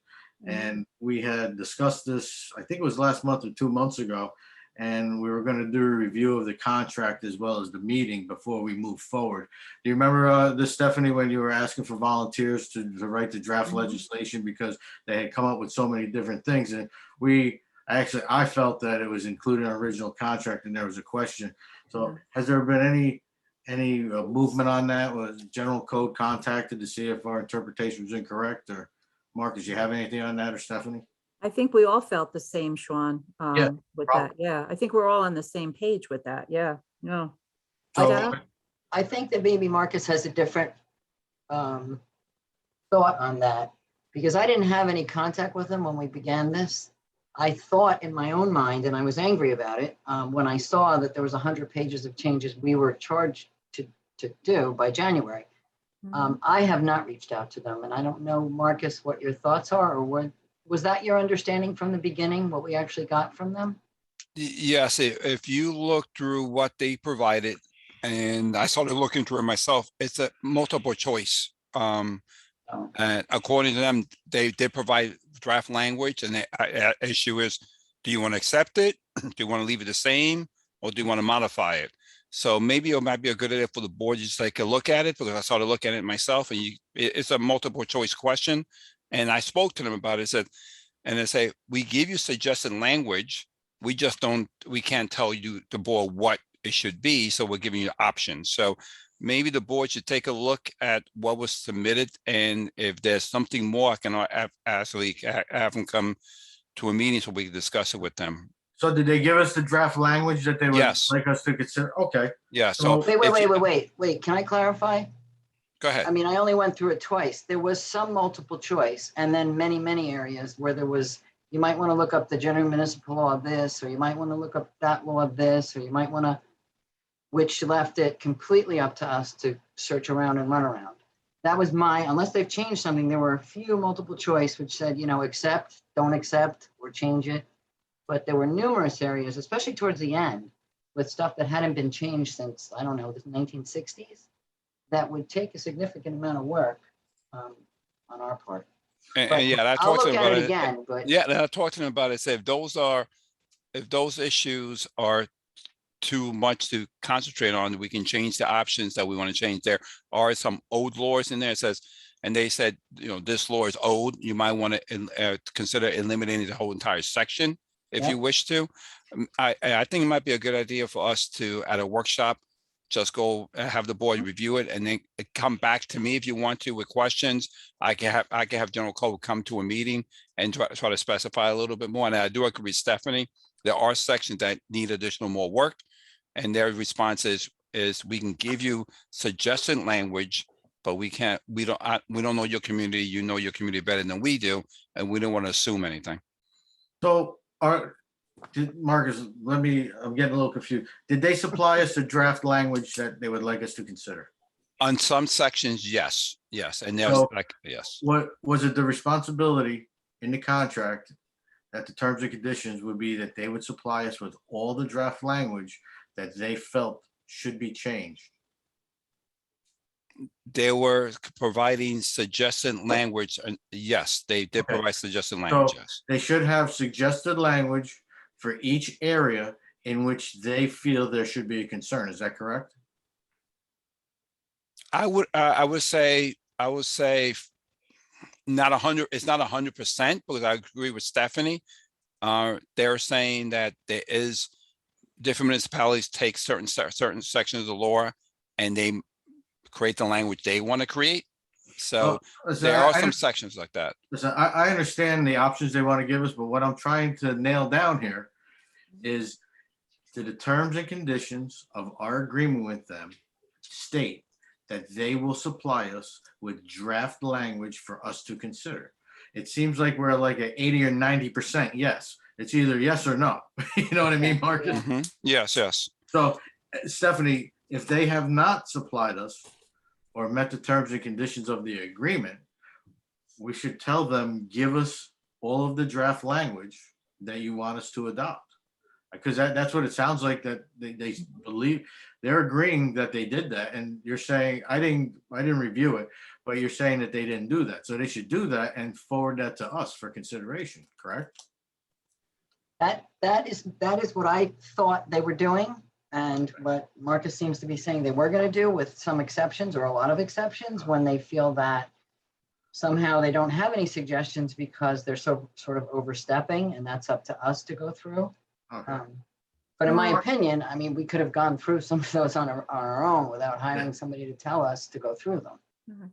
Speaker 4: And we had discussed this, I think it was last month or 2 months ago, and we were going to do a review of the contract as well as the meeting before we move forward. Do you remember this, Stephanie, when you were asking for volunteers to write the draft legislation, because they had come up with so many different things? And I felt that it was included in our original contract, and there was a question. So has there been any movement on that? Was general code contacted to see if our interpretation was incorrect? Or Marcus, you have anything on that, or Stephanie?
Speaker 1: I think we all felt the same, Sean,
Speaker 4: Yeah,
Speaker 1: with that. Yeah, I think we're all on the same page with that. Yeah, no.
Speaker 4: So
Speaker 11: I think that maybe Marcus has a different thought on that, because I didn't have any contact with him when we began this. I thought in my own mind, and I was angry about it, when I saw that there was 100 pages of changes we were charged to do by January. I have not reached out to them, and I don't know, Marcus, what your thoughts are, or what was that your understanding from the beginning, what we actually got from them?
Speaker 5: Yes, if you look through what they provided, and I started looking through it myself, it's a multiple choice. And according to them, they did provide draft language, and the issue is, do you want to accept it? Do you want to leave it the same, or do you want to modify it? So maybe it might be a good idea for the board to just take a look at it, because I started looking at it myself, and it's a multiple choice question. And I spoke to them about it, and they say, we give you suggested language. We can't tell you, the board, what it should be. So we're giving you options. So maybe the board should take a look at what was submitted. And if there's something more, I can actually have them come to a meeting so we can discuss it with them.
Speaker 4: So did they give us the draft language that they would like us to consider? Okay.
Speaker 5: Yeah. So
Speaker 11: Wait, can I clarify?
Speaker 5: Go ahead.
Speaker 11: I mean, I only went through it twice. There was some multiple choice, and then many areas where there was, you might want to look up the general municipal law of this, or you might want to look up that law of this, or you might want to, which left it completely up to us to search around and run around. That was unless they've changed something, there were a few multiple choice which said, accept, don't accept, or change it. But there were numerous areas, especially towards the end, with stuff that hadn't been changed since, I don't know, the 1960s. That would take a significant amount of work on our part.
Speaker 5: And
Speaker 11: I talked to them about it again. But
Speaker 5: I talked to them about it. Say if those issues are too much to concentrate on, we can change the options that we want to change. There are some old laws in there. It says, and they said, this law is old. You might want to consider eliminating the whole entire section if you wish to. I think it might be a good idea for us to, at a workshop, just go have the board review it, and then come back to me if you want to with questions. I can have general code come to a meeting and try to specify a little bit more. And I do agree with Stephanie. There are sections that need additional more work, and their response is we can give you suggested language, but we don't know your community. You know your community better than we do, and we don't want to assume anything.
Speaker 4: So Marcus, I'm getting a little confused. Did they supply us a draft language that they would like us to consider?
Speaker 5: On some sections, yes, and there's
Speaker 4: So-
Speaker 5: like, yes.
Speaker 4: What, was it the responsibility in the contract that the terms and conditions would be that they would supply us with all the draft language that they felt should be changed?
Speaker 5: They were providing suggested language, and yes, they did
Speaker 4: Okay.
Speaker 5: provide suggested language, yes.
Speaker 4: They should have suggested language for each area in which they feel there should be a concern. Is that correct?
Speaker 5: I would say not 100, it's not 100%, because I agree with Stephanie. They're saying that there is different municipalities take certain sections of the law and they create the language they want to create. So
Speaker 4: Listen,
Speaker 5: there are
Speaker 4: I-
Speaker 5: some sections like that.
Speaker 4: Listen, I understand the options they want to give us, but what I'm trying to nail down here is, do the terms and conditions of our agreement with them state that they will supply us with draft language for us to consider? It seems like we're like at 80 or 90% yes. It's either yes or no. You know what I mean, Marcus?
Speaker 5: Mhm. Yes.
Speaker 4: So Stephanie, if they have not supplied us or met the terms and conditions of the agreement, we should tell them, give us all of the draft language that you want us to adopt. Because that's what it sounds like, that they believe, they're agreeing that they did that. And you're saying, I didn't review it, but you're saying that they didn't do that. So they should do that and forward that to us for consideration, correct?
Speaker 11: That is what I thought they were doing, and what Marcus seems to be saying they were going to do, with some exceptions or a lot of exceptions, when they feel that somehow they don't have any suggestions because they're so sort of overstepping, and that's up to us to go through.
Speaker 4: Okay.
Speaker 11: But in my opinion, I mean, we could have gone through some of those on our own without hiring somebody to tell us to go through them.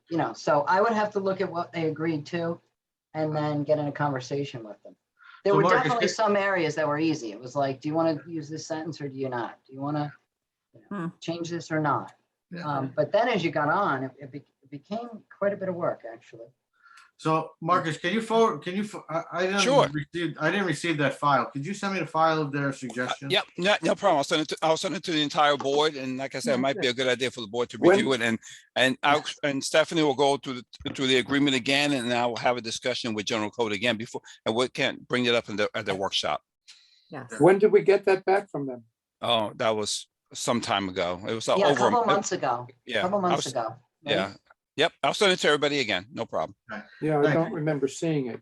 Speaker 11: You know, so I would have to look at what they agreed to and then get in a conversation with them. There
Speaker 4: So
Speaker 11: were
Speaker 4: Marcus,
Speaker 11: definitely some areas that were easy. It was like, do you want to use this sentence or do you not? Do you want to change this or not? But then as you got on, it became quite a bit of work, actually.
Speaker 4: So Marcus, can you forward,
Speaker 5: Sure.
Speaker 4: I didn't receive that file. Could you send me the file of their suggestions?
Speaker 5: Yep, no problem. I'll send it to the entire board. And like I said, it might be a good idea for the board to
Speaker 3: When-
Speaker 5: review it. And Stephanie will go through the agreement again, and I will have a discussion with general code again before, and we can't bring it up at the workshop.
Speaker 1: Yes.
Speaker 3: When did we get that back from them?
Speaker 5: Oh, that was some time ago. It was
Speaker 11: Yeah, a
Speaker 5: over.
Speaker 11: couple months ago.
Speaker 5: Yeah.
Speaker 11: Couple
Speaker 5: I
Speaker 11: months
Speaker 5: was-
Speaker 11: ago. right?
Speaker 5: Yeah. Yep. I'll send it to everybody again. No problem.
Speaker 3: Yeah, I
Speaker 4: Thank
Speaker 3: don't
Speaker 4: you.
Speaker 3: remember seeing it.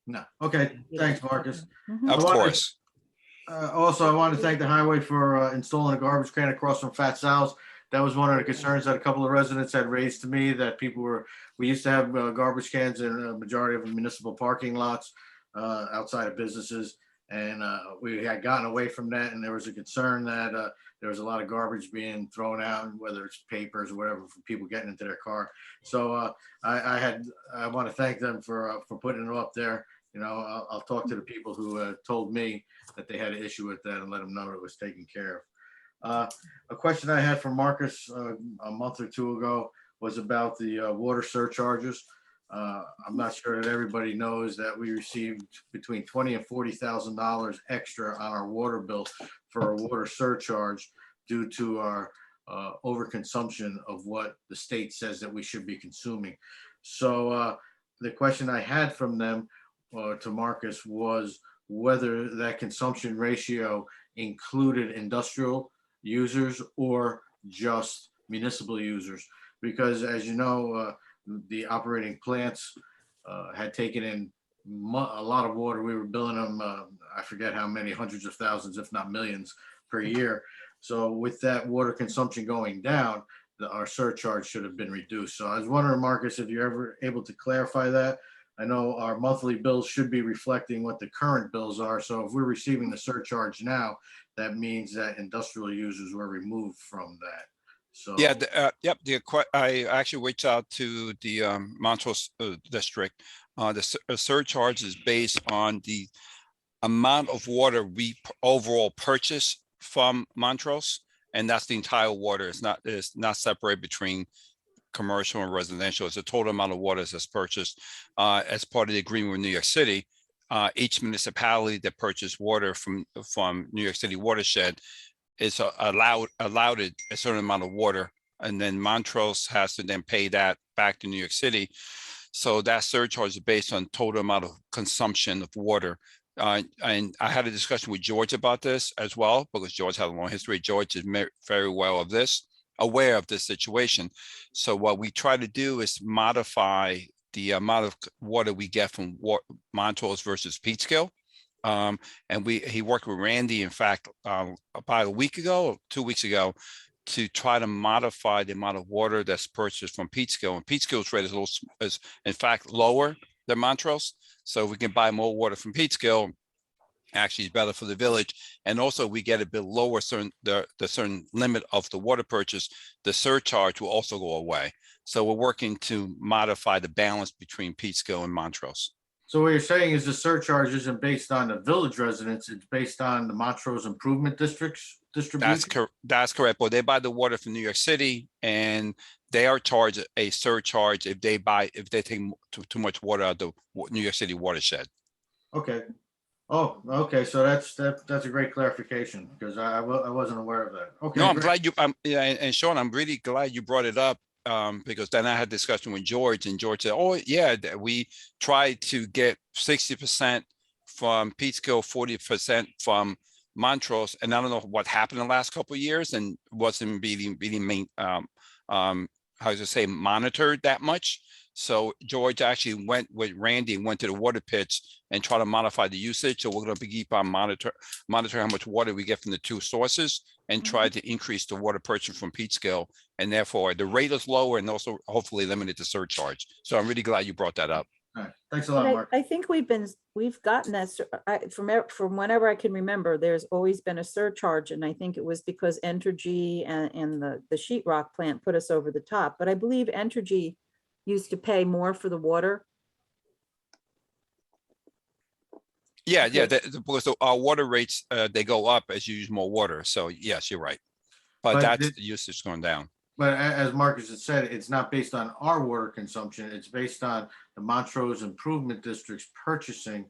Speaker 4: No. Okay, thanks, Marcus.
Speaker 1: Mhm.
Speaker 5: Of
Speaker 4: wanted-
Speaker 5: course.
Speaker 4: Also, I want to thank the highway for installing a garbage can across from Fat Sal's. That was one of the concerns that a couple of residents had raised to me, that we used to have garbage cans in a majority of municipal parking lots outside of businesses. And we had gotten away from that, and there was a concern that there was a lot of garbage being thrown out, whether it's papers or whatever, for people getting into their car. So I want to thank them for putting it up there. You know, I'll talk to the people who told me that they had an issue with that and let them know it was taken care of. A question I had from Marcus a month or two ago was about the water surcharges. I'm not sure that everybody knows that we received between $20,000 and $40,000 extra on our water bill for a water surcharge due to our overconsumption of what the state says that we should be consuming. So the question I had from them to Marcus was whether that consumption ratio included industrial users or just municipal users. Because as you know, the operating plants had taken in a lot of water. We were billing them, I forget how many, hundreds of thousands, if not millions per year. So with that water consumption going down, our surcharge should have been reduced. So I was wondering, Marcus, if you're ever able to clarify that. I know our monthly bills should be reflecting what the current bills are. So if we're receiving the surcharge now, that means that industrial users were removed from that. So
Speaker 5: Yeah, yep. I actually reached out to the Montrose district. The surcharge is based on the amount of water we overall purchase from Montrose, and that's the entire water. It's not separated between commercial and residential. It's the total amount of water that's purchased as part of the agreement with New York City. each municipality that purchased water from New York City watershed is allowed a certain amount of water, and then Montrose has to then pay that back to New York City. So that surcharge is based on total amount of consumption of water. And I had a discussion with George about this as well, because George has a long history. George is very well aware of this situation. So what we try to do is modify the amount of water we get from Montrose versus Peekskill. And he worked with Randy, in fact, about a week ago or 2 weeks ago, to try to modify the amount of water that's purchased from Peekskill. And Peekskill's rate is in fact lower than Montrose. So we can buy more water from Peekskill. Actually, it's better for the village. And also we get a bit lower the certain limit of the water purchase. The surcharge will also go away. So we're working to modify the balance between Peekskill and Montrose.
Speaker 4: So what you're saying is the surcharge isn't based on the village residents, it's based on the Montrose Improvement District's distribution?
Speaker 5: That's correct. But they buy the water from New York City, and they are charged a surcharge if they take too much water out of the New York City watershed.
Speaker 4: Okay. Oh, okay. So that's a great clarification, because I wasn't aware of that. Okay.
Speaker 5: No, I'm
Speaker 4: great.
Speaker 5: glad you, yeah, and Sean, I'm really glad you brought it up. Because then I had discussion with George, and George said, "Oh yeah, we tried to get 60% from Peekskill, 40% from Montrose, and I don't know what happened in the last couple of years, and wasn't being how to say monitored that much." So George actually went with Randy and went to the water pits and try to modify the usage. So we're going to keep on monitor how much water we get from the two sources, and try to increase the water purchase from Peekskill. And therefore the rate is lower, and also hopefully eliminate the surcharge. So I'm really glad you brought that up.
Speaker 4: All right. Thanks a lot, Mark.
Speaker 1: I think we've gotten that from whenever I can remember. There's always been a surcharge, and I think it was because Entergy and the sheetrock plant put us over the top. But I believe Entergy used to pay more for the water.
Speaker 5: Yeah, because our water rates, they go up as you use more water. So yes, you're right. But that's the usage going down.
Speaker 4: But as Marcus has said, it's not based on our water consumption. It's based on the Montrose Improvement District's purchasing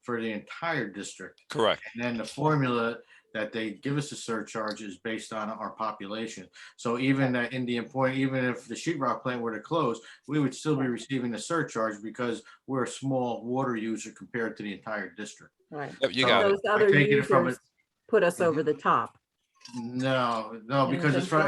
Speaker 4: for the entire district.
Speaker 5: Correct.
Speaker 4: And then the formula that they give us a surcharge is based on our population. So even at Indian Point, even if the sheetrock plant were to close, we would still be receiving the surcharge, because we're a small water user compared to the entire district.
Speaker 1: Right.
Speaker 5: Yep, you got it.
Speaker 1: Those other
Speaker 4: taking it from
Speaker 1: users put us over the top.
Speaker 4: No,
Speaker 1: don't
Speaker 4: because
Speaker 1: think so?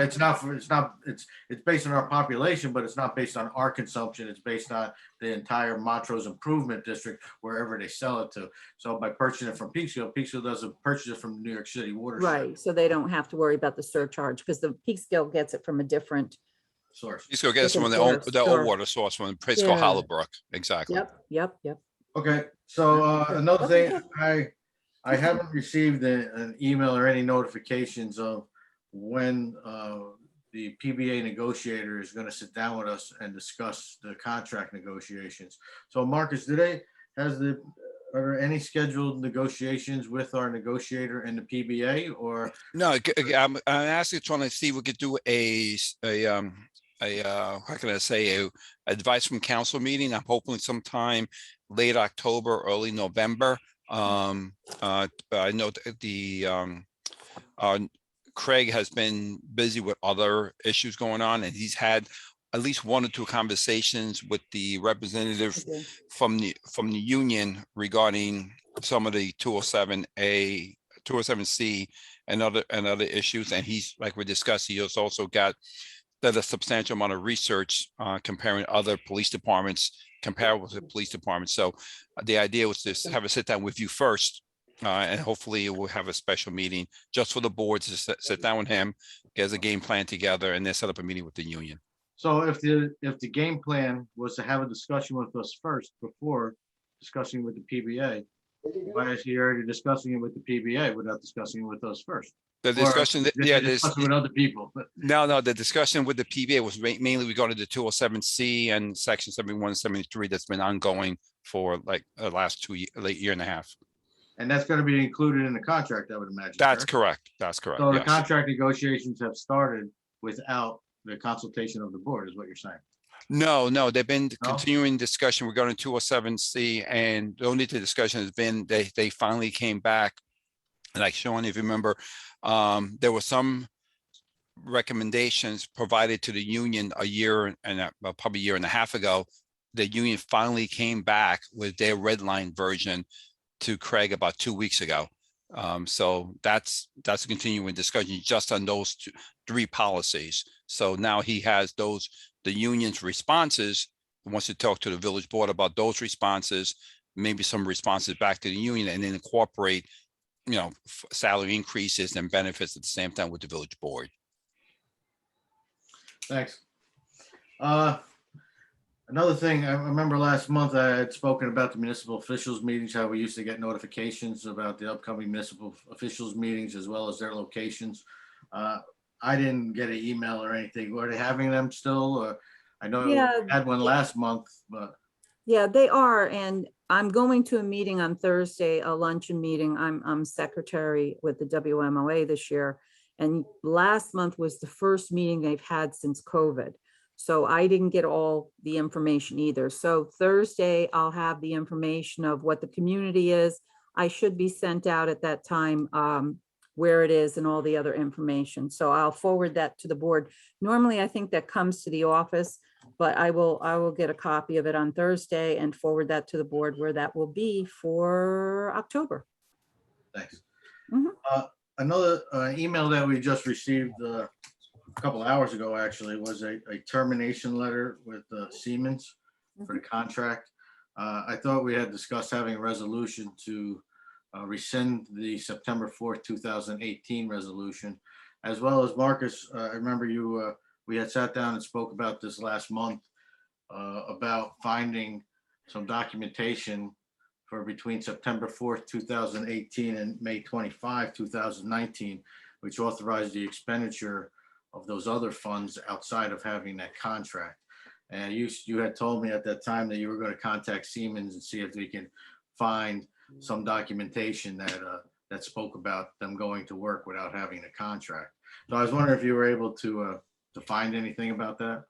Speaker 4: it's based on our population, but it's not based on our consumption. It's based on the entire Montrose Improvement District, wherever they sell it to. So by purchasing it from Peekskill doesn't purchase it from New York City watershed
Speaker 1: Right. So they don't have to worry about the surcharge, because the Peekskill gets it from a different.
Speaker 4: source.
Speaker 5: Peekskill gets from their own water source, from a place called Hollowbrook. Exactly.
Speaker 1: Yep.
Speaker 4: Okay, so another thing, I haven't received an email or any notifications of when the PBA negotiator is going to sit down with us and discuss the contract negotiations. So Marcus, are there any scheduled negotiations with our negotiator and the PBA, or?
Speaker 5: No, I'm actually trying to see if we could do how can I say, a advice from council meeting. I'm hoping sometime late October, early November. I know Craig has been busy with other issues going on, and he's had at least 1 or 2 conversations with the representative from the union regarding some of the 207A, 207C and other issues. And he's, like we discussed, he has also got a substantial amount of research comparing other police departments, comparable to police departments. So the idea was to have a sit down with you first, and hopefully we'll have a special meeting just for the board to sit down with him, get a game plan together, and then set up a meeting with the union.
Speaker 4: So if the game plan was to have a discussion with us first before discussing with the PBA, why is he already discussing it with the PBA without discussing it with us first?
Speaker 5: The discussion,
Speaker 4: discussing with other people.
Speaker 5: No, the discussion with the PBA was mainly regarding the 207C and section 71 and 73 that's been ongoing for like the last year and a half.
Speaker 4: And that's going to be included in the contract, I would imagine.
Speaker 5: That's correct. That's correct.
Speaker 4: So the
Speaker 5: yes.
Speaker 4: contract negotiations have started without the consultation of the board, is what you're saying.
Speaker 5: No, they've been
Speaker 4: No?
Speaker 5: continuing discussion regarding 207C, and the only the discussion has been, they finally came back. Like Sean, if you remember, there were some recommendations provided to the union a year and well, probably a year and a half ago. The union finally came back with their red line version to Craig about 2 weeks ago. So that's a continuing discussion just on those three policies. So now he has the union's responses. He wants to talk to the village board about those responses, maybe some responses back to the union, and then incorporate, salary increases and benefits at the same time with the village board.
Speaker 4: Thanks. Another thing, I remember last month I had spoken about the municipal officials meetings, how we used to get notifications about the upcoming municipal officials meetings as well as their locations. I didn't get an email or anything. Were they having them still? Or I know
Speaker 1: Yeah.
Speaker 4: we had one last month, but
Speaker 1: Yeah, they are. And I'm going to a meeting on Thursday, a luncheon meeting. I'm secretary with the WMOA this year. And last month was the first meeting they've had since COVID. So I didn't get all the information either. So Thursday, I'll have the information of what the community is. I should be sent out at that time where it is and all the other information. So I'll forward that to the board. Normally, I think that comes to the office, but I will get a copy of it on Thursday and forward that to the board where that will be for October.
Speaker 4: thanks.
Speaker 1: Mhm.
Speaker 4: Another email that we just received a couple hours ago actually was a termination letter with Siemens for the contract. I thought we had discussed having a resolution to rescind the September 4th, 2018 resolution, as well as Marcus. I remember we had sat down and spoke about this last month about finding some documentation for between September 4th, 2018 and May 25, 2019, which authorized the expenditure of those other funds outside of having that contract. And you had told me at that time that you were going to contact Siemens and see if they can find some documentation that spoke about them going to work without having a contract. So I was wondering if you were able to find anything about that.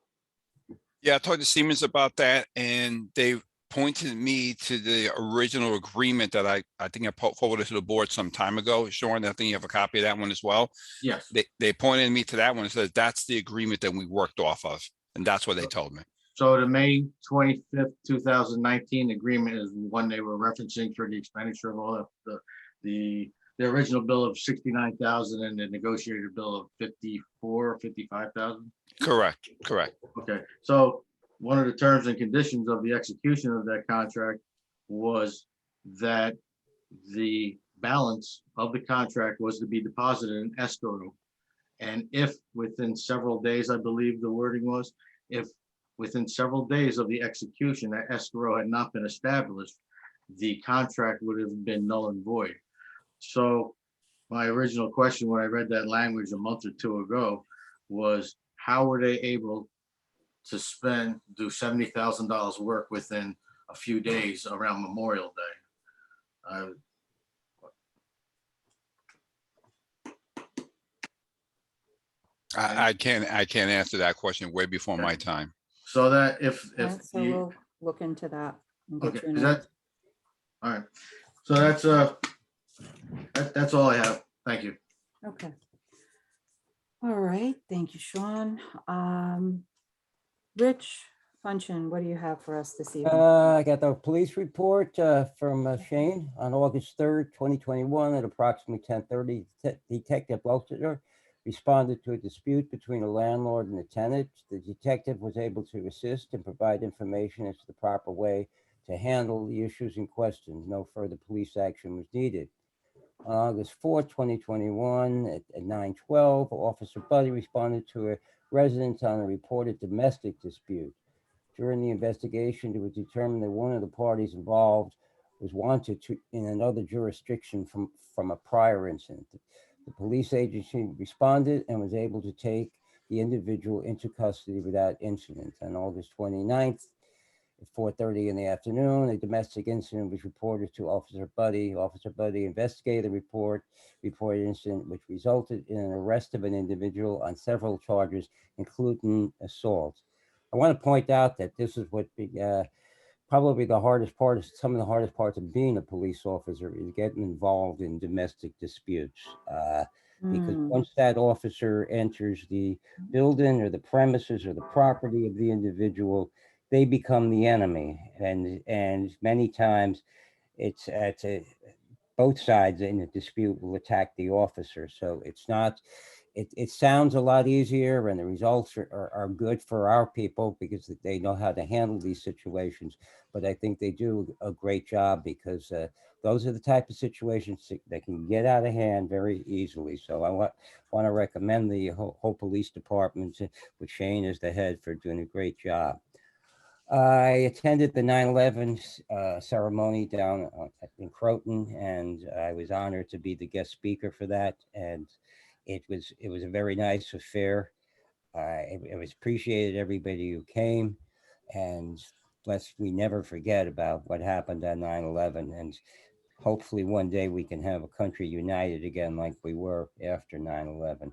Speaker 5: Yeah, I talked to Siemens about that, and they pointed me to the original agreement that I think I forwarded to the board some time ago. Sean, I think you have a copy of that one as well.
Speaker 4: Yes.
Speaker 5: They pointed me to that one and said, that's the agreement that we worked off of. And that's what they told me.
Speaker 4: So the May 25th, 2019 agreement is one they were referencing for the expenditure of all of the original bill of 69,000 and the negotiated bill of 55,000.
Speaker 5: Correct.
Speaker 4: Okay, so one of the terms and conditions of the execution of that contract was that the balance of the contract was to be deposited in escrow. And if within several days, I believe the wording was, if within several days of the execution, that escrow had not been established, the contract would have been null and void. So my original question when I read that language a month or two ago was, how were they able to do $70,000 work within a few days around Memorial Day?
Speaker 5: I can't answer that question way before my time.
Speaker 4: So that if
Speaker 1: Yeah, so
Speaker 4: you,
Speaker 1: we'll look into that. and get
Speaker 4: okay,
Speaker 1: you an
Speaker 4: is that, all right. So that's all I have. Thank you.
Speaker 1: Okay. All right, thank you, Sean. Rich Funchin, what do you have for us this evening?
Speaker 2: I got the police report from Shane on August 3rd, 2021 at approximately 10:30. Detective Welcher responded to a dispute between a landlord and a tenant. The detective was able to assist and provide information as to the proper way to handle the issues in question. No further police action was needed. On August 4th, 2021 at 9:12, Officer Buddy responded to a resident on a reported domestic dispute. During the investigation, it was determined that one of the parties involved was wanted in another jurisdiction from a prior incident. The police agency responded and was able to take the individual into custody without incident. On August 29th, at 4:30 in the afternoon, a domestic incident was reported to Officer Buddy. Officer Buddy investigated the reported incident, which resulted in an arrest of an individual on several charges, including assault. I want to point out that this is what probably the hardest part is some of the hardest parts of being a police officer is getting involved in domestic disputes. Because
Speaker 1: Mm.
Speaker 2: once that officer enters the building or the premises or the property of the individual, they become the enemy. And many times it's both sides in a dispute will attack the officer. So it's not, it sounds a lot easier and the results are good for our people because they know how to handle these situations. But I think they do a great job because those are the type of situations that can get out of hand very easily. So I want to recommend the whole police department with Shane as the head for doing a great job. I attended the 9/11 ceremony down in Croton, and I was honored to be the guest speaker for that. And it was a very nice affair. It was appreciated everybody who came, and we never forget about what happened on 9/11. And hopefully one day we can have a country united again like we were after 9/11.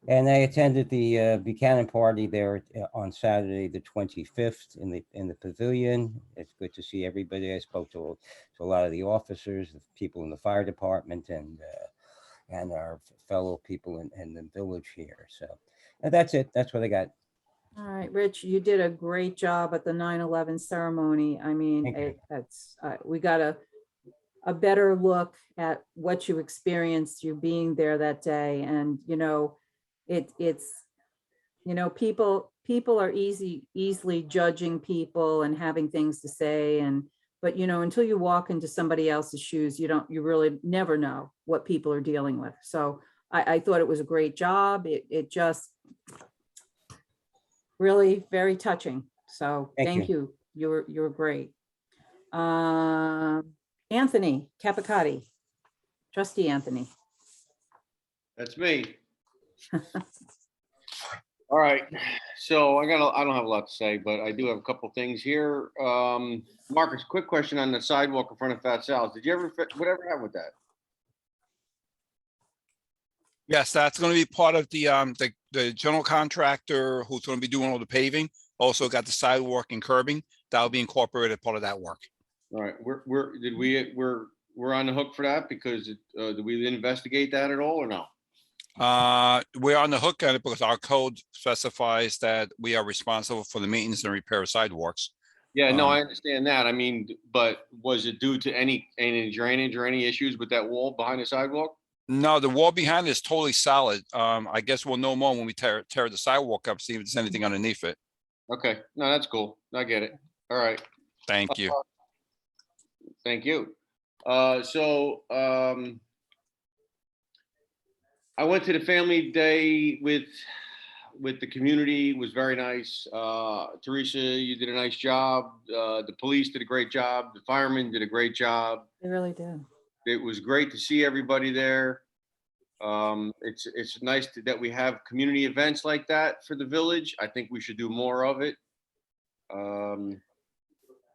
Speaker 2: And I attended the Buchanan party there on Saturday, the 25th in the Pavilion. It's good to see everybody. I spoke to a lot of the officers, the people in the fire department, and our fellow people in the village here. So that's it. That's what I got.
Speaker 1: All right, Rich, you did a great job at the 9/11 ceremony. I mean, we got a better look at what you experienced, you being there that day. And, it's, people are easily judging people and having things to say. But, until you walk into somebody else's shoes, you really never know what people are dealing with. So I thought it was a great job. It just really very touching. So thank you. You were great. Anthony Capicati, trustee Anthony.
Speaker 6: That's me. All right, so I don't have a lot to say, but I do have a couple things here. Marcus, quick question on the sidewalk in front of Fat Sal's. Did you ever, whatever happened with that?
Speaker 5: Yes, that's going to be part of the general contractor who's going to be doing all the paving. Also got the sidewalk and curbing. That'll be incorporated part of that work.
Speaker 6: All right, we're on the hook for that because did we investigate that at all or no?
Speaker 5: We're on the hook on it because our code specifies that we are responsible for the maintenance and repair of sidewalks.
Speaker 6: Yeah, no, I understand that. I mean, but was it due to any drainage or any issues with that wall behind the sidewalk?
Speaker 5: No, the wall behind is totally solid. I guess we'll know more when we tear the sidewalk up, see if there's anything underneath it.
Speaker 6: Okay, no, that's cool. I get it. All right.
Speaker 5: Thank you.
Speaker 6: Thank you. I went to the family day with the community. It was very nice. Teresa, you did a nice job. The police did a great job. The firemen did a great job.
Speaker 1: They really did.
Speaker 6: It was great to see everybody there. It's nice that we have community events like that for the village. I think we should do more of it.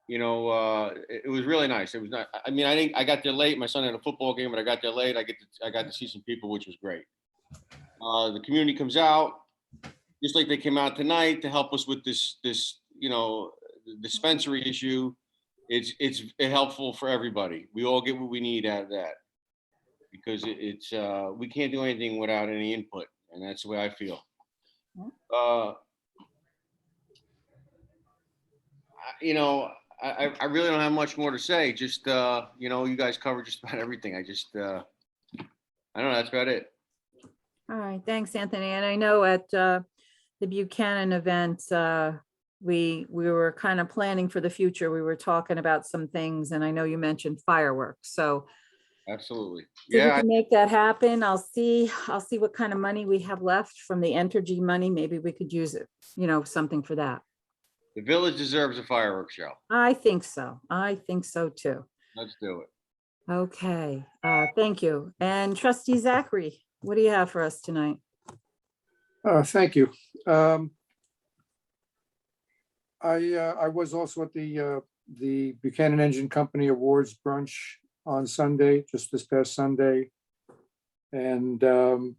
Speaker 6: It was really nice. It was not, I mean, I got there late. My son had a football game, but I got there late. I got to see some people, which was great. The community comes out, just like they came out tonight to help us with this, dispensary issue. It's helpful for everybody. We all get what we need out of that because we can't do anything without any input, and that's the way I feel. I really don't have much more to say. Just you guys covered just about everything. I don't know. That's about it.
Speaker 1: All right, thanks, Anthony. And I know at the Buchanan event, we were kind of planning for the future. We were talking about some things, and I know you mentioned fireworks. So
Speaker 6: absolutely,
Speaker 1: so we can make that happen. I'll see what kind of money we have left from the Entergy money. Maybe we could use it, something for that.
Speaker 6: The village deserves a fireworks show.
Speaker 1: I think so. I think so too.
Speaker 6: Let's do it.
Speaker 1: Okay, thank you. And Trustee Zachary, what do you have for us tonight?
Speaker 3: Thank you. I was also at the Buchanan Engine Company Awards brunch on Sunday, just this past Sunday. And the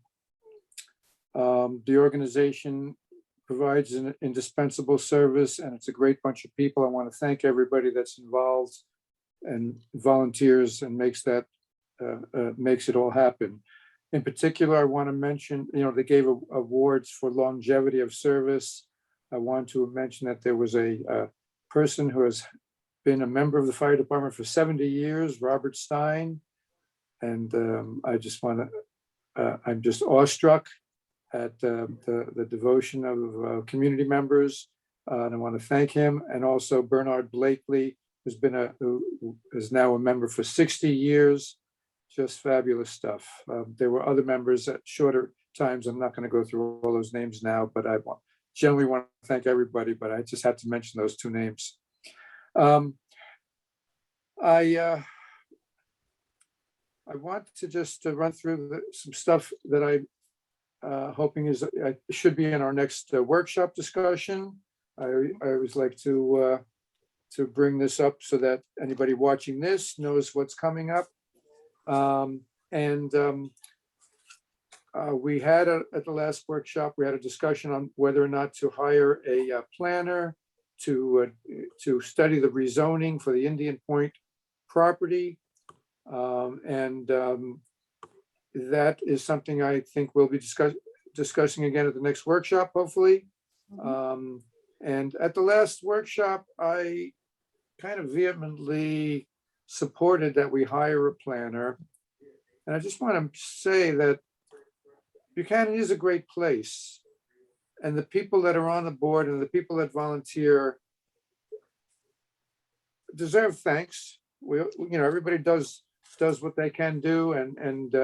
Speaker 3: organization provides an indispensable service, and it's a great bunch of people. I want to thank everybody that's involved and volunteers and makes it all happen. In particular, I want to mention, they gave awards for longevity of service. I want to mention that there was a person who has been a member of the fire department for 70 years, Robert Stein. And I'm just awestruck at the devotion of community members. And I want to thank him. And also Bernard Blakely, who is now a member for 60 years. Just fabulous stuff. There were other members at shorter times. I'm not going to go through all those names now, but I generally want to thank everybody, but I just had to mention those two names. I want to just run through some stuff that I'm hoping should be in our next workshop discussion. I always like to bring this up so that anybody watching this knows what's coming up. We had at the last workshop, we had a discussion on whether or not to hire a planner to study the rezoning for the Indian Point property. That is something I think we'll be discussing again at the next workshop, hopefully. And at the last workshop, I kind of vehemently supported that we hire a planner. And I just want to say that Buchanan is a great place. And the people that are on the board and the people that volunteer deserve thanks. Everybody does what they can do, and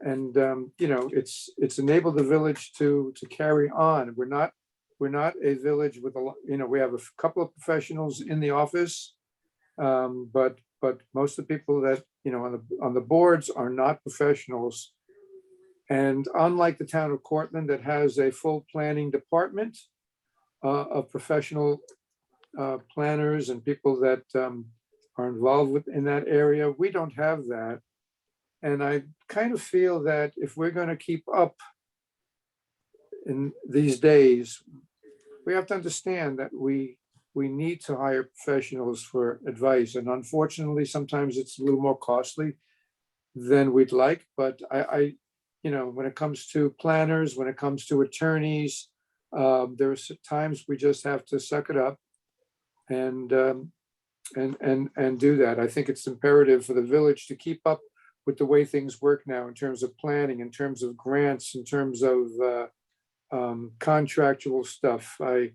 Speaker 3: it's enabled the village to carry on. We're not a village with a lot, we have a couple of professionals in the office, but most of the people that on the boards are not professionals. And unlike the town of Cortland that has a full planning department of professional planners and people that are involved in that area, we don't have that. And I kind of feel that if we're going to keep up in these days, we have to understand that we need to hire professionals for advice. And unfortunately, sometimes it's a little more costly than we'd like. But I when it comes to planners, when it comes to attorneys, there's times we just have to suck it up and do that. I think it's imperative for the village to keep up with the way things work now in terms of planning, in terms of grants, in terms of contractual stuff. I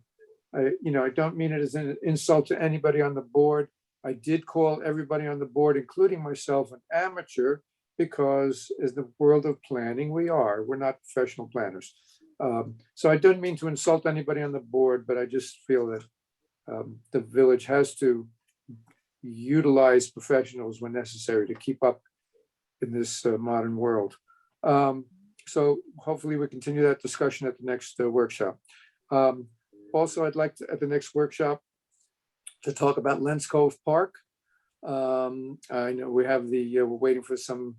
Speaker 3: don't mean it as an insult to anybody on the board. I did call everybody on the board, including myself, an amateur, because as the world of planning, we're not professional planners. So I don't mean to insult anybody on the board, but I just feel that the village has to utilize professionals when necessary to keep up in this modern world. So hopefully we continue that discussion at the next workshop. Also, I'd like to, at the next workshop, to talk about Lens Cove Park. I know we have we're waiting for some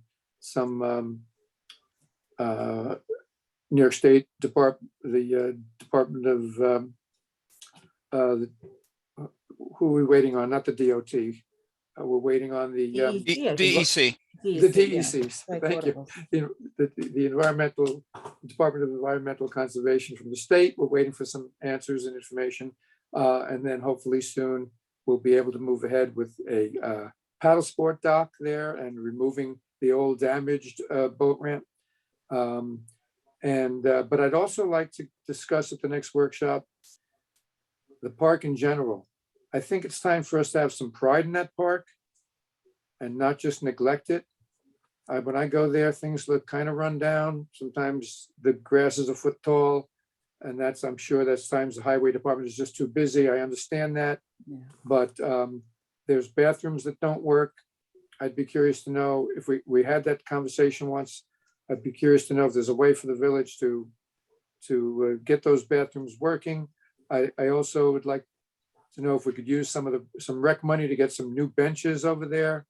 Speaker 3: New York State Department, the Department of who are we waiting on? Not the DOT. We're waiting on the
Speaker 5: DEC.
Speaker 3: the DECs. Thank you. The Environmental Department of Environmental Conservation from the state. We're waiting for some answers and information, and then hopefully soon we'll be able to move ahead with a paddle sport dock there and removing the old damaged boat ramp. But I'd also like to discuss at the next workshop the park in general. I think it's time for us to have some pride in that park and not just neglect it. When I go there, things look kind of run down. Sometimes the grass is a foot tall, and I'm sure that's times the highway department is just too busy. I understand that, but there's bathrooms that don't work. I'd be curious to know if we had that conversation once. I'd be curious to know if there's a way for the village to get those bathrooms working. I also would like to know if we could use some rec money to get some new benches over there.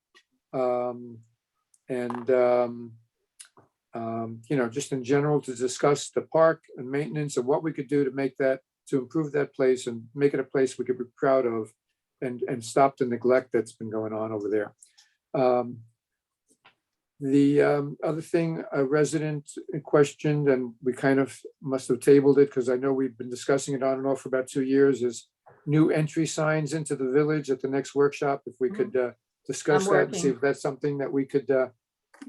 Speaker 3: just in general to discuss the park and maintenance and what we could do to make that, to improve that place and make it a place we could be proud of and stop the neglect that's been going on over there. The other thing a resident questioned, and we kind of must have tabled it because I know we've been discussing it on and off for about 2 years, is new entry signs into the village at the next workshop. If we could discuss
Speaker 1: I'm
Speaker 3: that and see
Speaker 1: working.
Speaker 3: if that's something that we could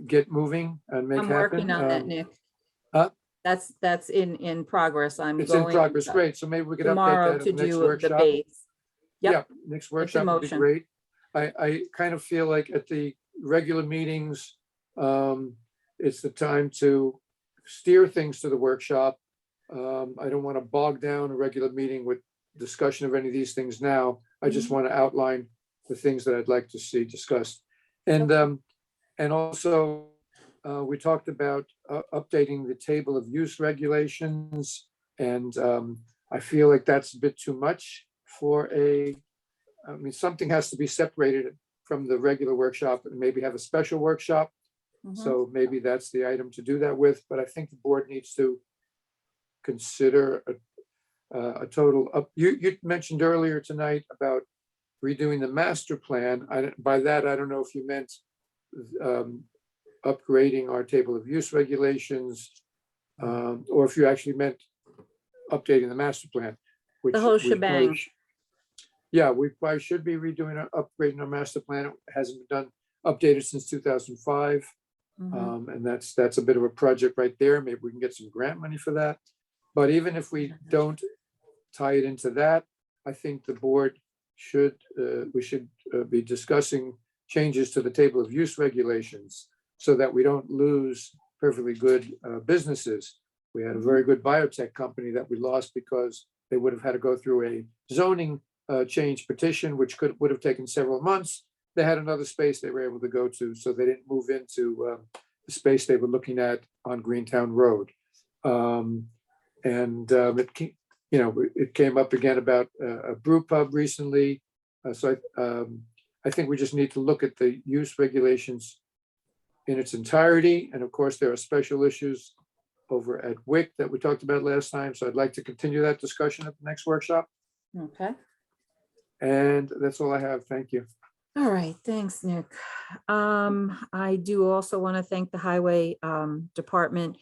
Speaker 3: get moving and make
Speaker 1: I'm
Speaker 3: happen.
Speaker 1: working on that, Nick.
Speaker 3: huh?
Speaker 1: That's in progress. I'm
Speaker 3: It's in
Speaker 1: going
Speaker 3: progress. Great. So maybe we could update
Speaker 1: tomorrow
Speaker 3: that
Speaker 1: to
Speaker 3: at the next
Speaker 1: do the
Speaker 3: workshop.
Speaker 1: base.
Speaker 3: Yeah,
Speaker 1: Yep,
Speaker 3: next workshop would be
Speaker 1: motion.
Speaker 3: great. I kind of feel like at the regular meetings, it's the time to steer things to the workshop. I don't want to bog down a regular meeting with discussion of any of these things now. I just want to outline the things that I'd like to see discussed. And also, we talked about updating the table of use regulations. And I feel like that's a bit too much for something has to be separated from the regular workshop and maybe have a special workshop. So maybe that's the item to do that with, but I think the board needs to consider a total up. You mentioned earlier tonight about redoing the master plan. By that, I don't know if you meant upgrading our table of use regulations, or if you actually meant updating the master plan. Which
Speaker 1: The whole
Speaker 3: we probably
Speaker 1: shebang.
Speaker 3: Yeah, we probably should be redoing, upgrading our master plan. It hasn't been done, updated since 2005. And that's a bit of a project right there. Maybe we can get some grant money for that. But even if we don't tie it into that, I think the board should, we should be discussing changes to the table of use regulations so that we don't lose perfectly good businesses. We had a very good biotech company that we lost because they would have had to go through a zoning change petition, which would have taken several months. They had another space they were able to go to, so they didn't move into the space they were looking at on Greentown Road. It came up again about a brew pub recently. So I think we just need to look at the use regulations in its entirety. And of course, there are special issues over at WIC that we talked about last time. So I'd like to continue that discussion at the next workshop.
Speaker 1: Okay.
Speaker 3: And that's all I have. Thank you.
Speaker 1: All right, thanks, Nick. I do also want to thank the highway department.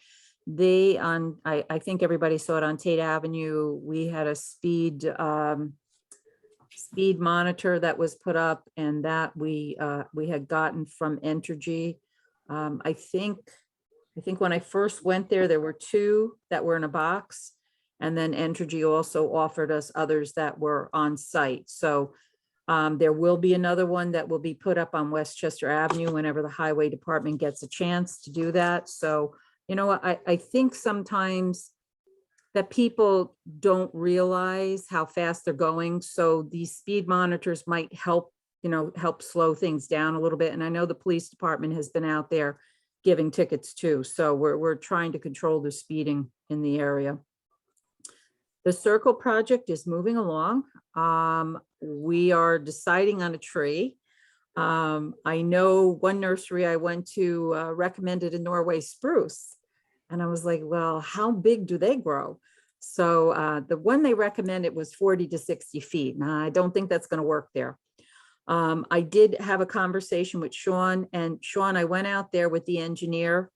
Speaker 1: I think everybody saw it on Tate Avenue. We had a speed monitor that was put up, and that we had gotten from Entergy. I think when I first went there were 2 that were in a box, and then Entergy also offered us others that were on site. So there will be another one that will be put up on Westchester Avenue whenever the highway department gets a chance to do that. So, you know what, I think sometimes that people don't realize how fast they're going. So these speed monitors might help slow things down a little bit. And I know the police department has been out there giving tickets too. So we're trying to control the speeding in the area. The Circle project is moving along. We are deciding on a tree. I know one nursery I went to recommended a Norway spruce. And I was like, well, how big do they grow? So the one they recommended was 40 to 60 feet. Now, I don't think that's going to work there. I did have a conversation with Sean, and Sean, I went out there with the engineer,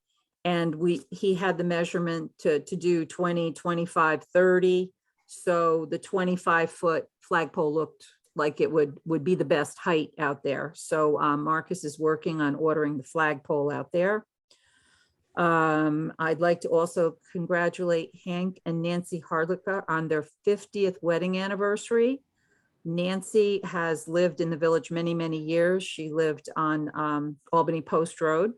Speaker 1: and he had the measurement to do 20, 25, 30. So the 25-foot flagpole looked like it would be the best height out there. So Marcus is working on ordering the flagpole out there. I'd like to also congratulate Hank and Nancy Hardlicka on their 50th wedding anniversary. Nancy has lived in the village many, many years. She lived on Albany Post Road,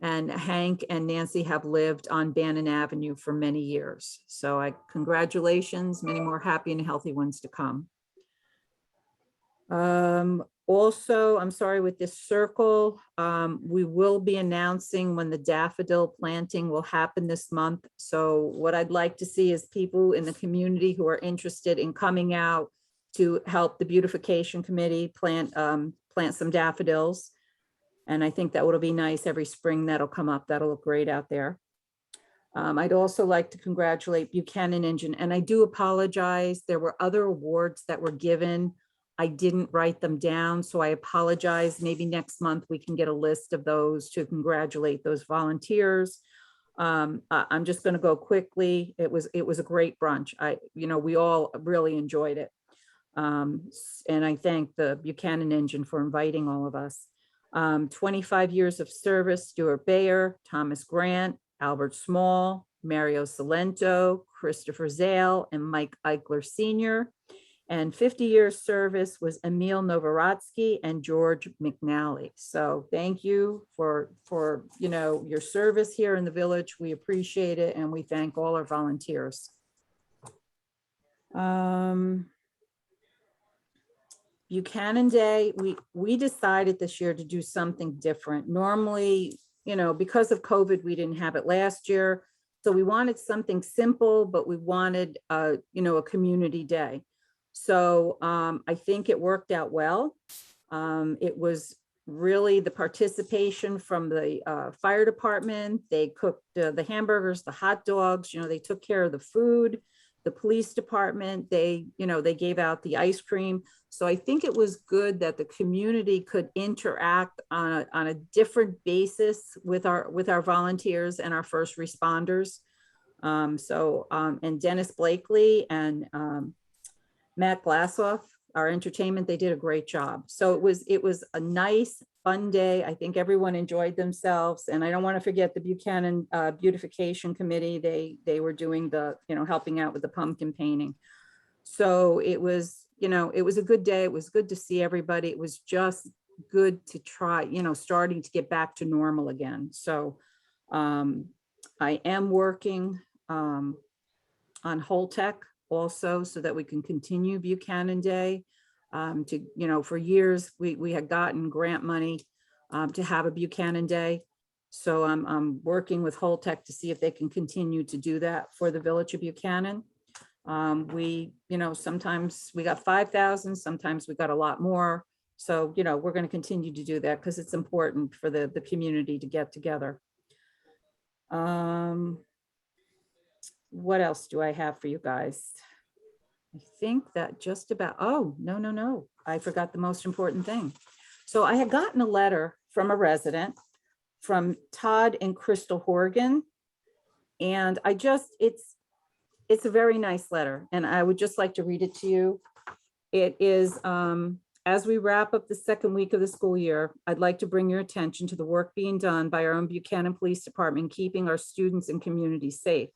Speaker 1: and Hank and Nancy have lived on Bannon Avenue for many years. So congratulations, many more happy and healthy ones to come. Also, I'm sorry, with this circle, we will be announcing when the daffodil planting will happen this month. So what I'd like to see is people in the community who are interested in coming out to help the beautification committee plant some daffodils. And I think that will be nice every spring. That'll come up. That'll look great out there. I'd also like to congratulate Buchanan Engine, and I do apologize. There were other awards that were given. I didn't write them down, so I apologize. Maybe next month we can get a list of those to congratulate those volunteers. I'm just going to go quickly. It was a great brunch. We all really enjoyed it. And I thank the Buchanan Engine for inviting all of us. 25 years of service, Stuart Bayer, Thomas Grant, Albert Small, Mario Salento, Christopher Zale, and Mike Eichler Sr. And 50 years service was Emil Novaratsky and George McNally. So thank you for your service here in the village. We appreciate it, and we thank all our volunteers. Buchanan Day, we decided this year to do something different. Normally, because of COVID, we didn't have it last year. So we wanted something simple, but we wanted, a community day. So I think it worked out well. It was really the participation from the fire department. They cooked the hamburgers, the hot dogs, they took care of the food. The police department, they gave out the ice cream. So I think it was good that the community could interact on a different basis with our volunteers and our first responders. And Dennis Blakely and Matt Glassoff, our entertainment, they did a great job. So it was a nice, fun day. I think everyone enjoyed themselves. And I don't want to forget the Buchanan Beautification Committee. They were doing helping out with the pumpkin painting. So it was a good day. It was good to see everybody. It was just good to try, starting to get back to normal again. So I am working on Holtec also so that we can continue Buchanan Day. For years, we had gotten grant money to have a Buchanan Day. So I'm working with Holtec to see if they can continue to do that for the village of Buchanan. Sometimes we got 5,000, sometimes we got a lot more. So, we're going to continue to do that because it's important for the community to get together. What else do I have for you guys? I think that just about, no. I forgot the most important thing. So I had gotten a letter from a resident, from Todd and Crystal Horgan. And it's a very nice letter. And I would just like to read it to you. It is, as we wrap up the second week of the school year, I'd like to bring your attention to the work being done by our own Buchanan Police Department, keeping our students and community safe.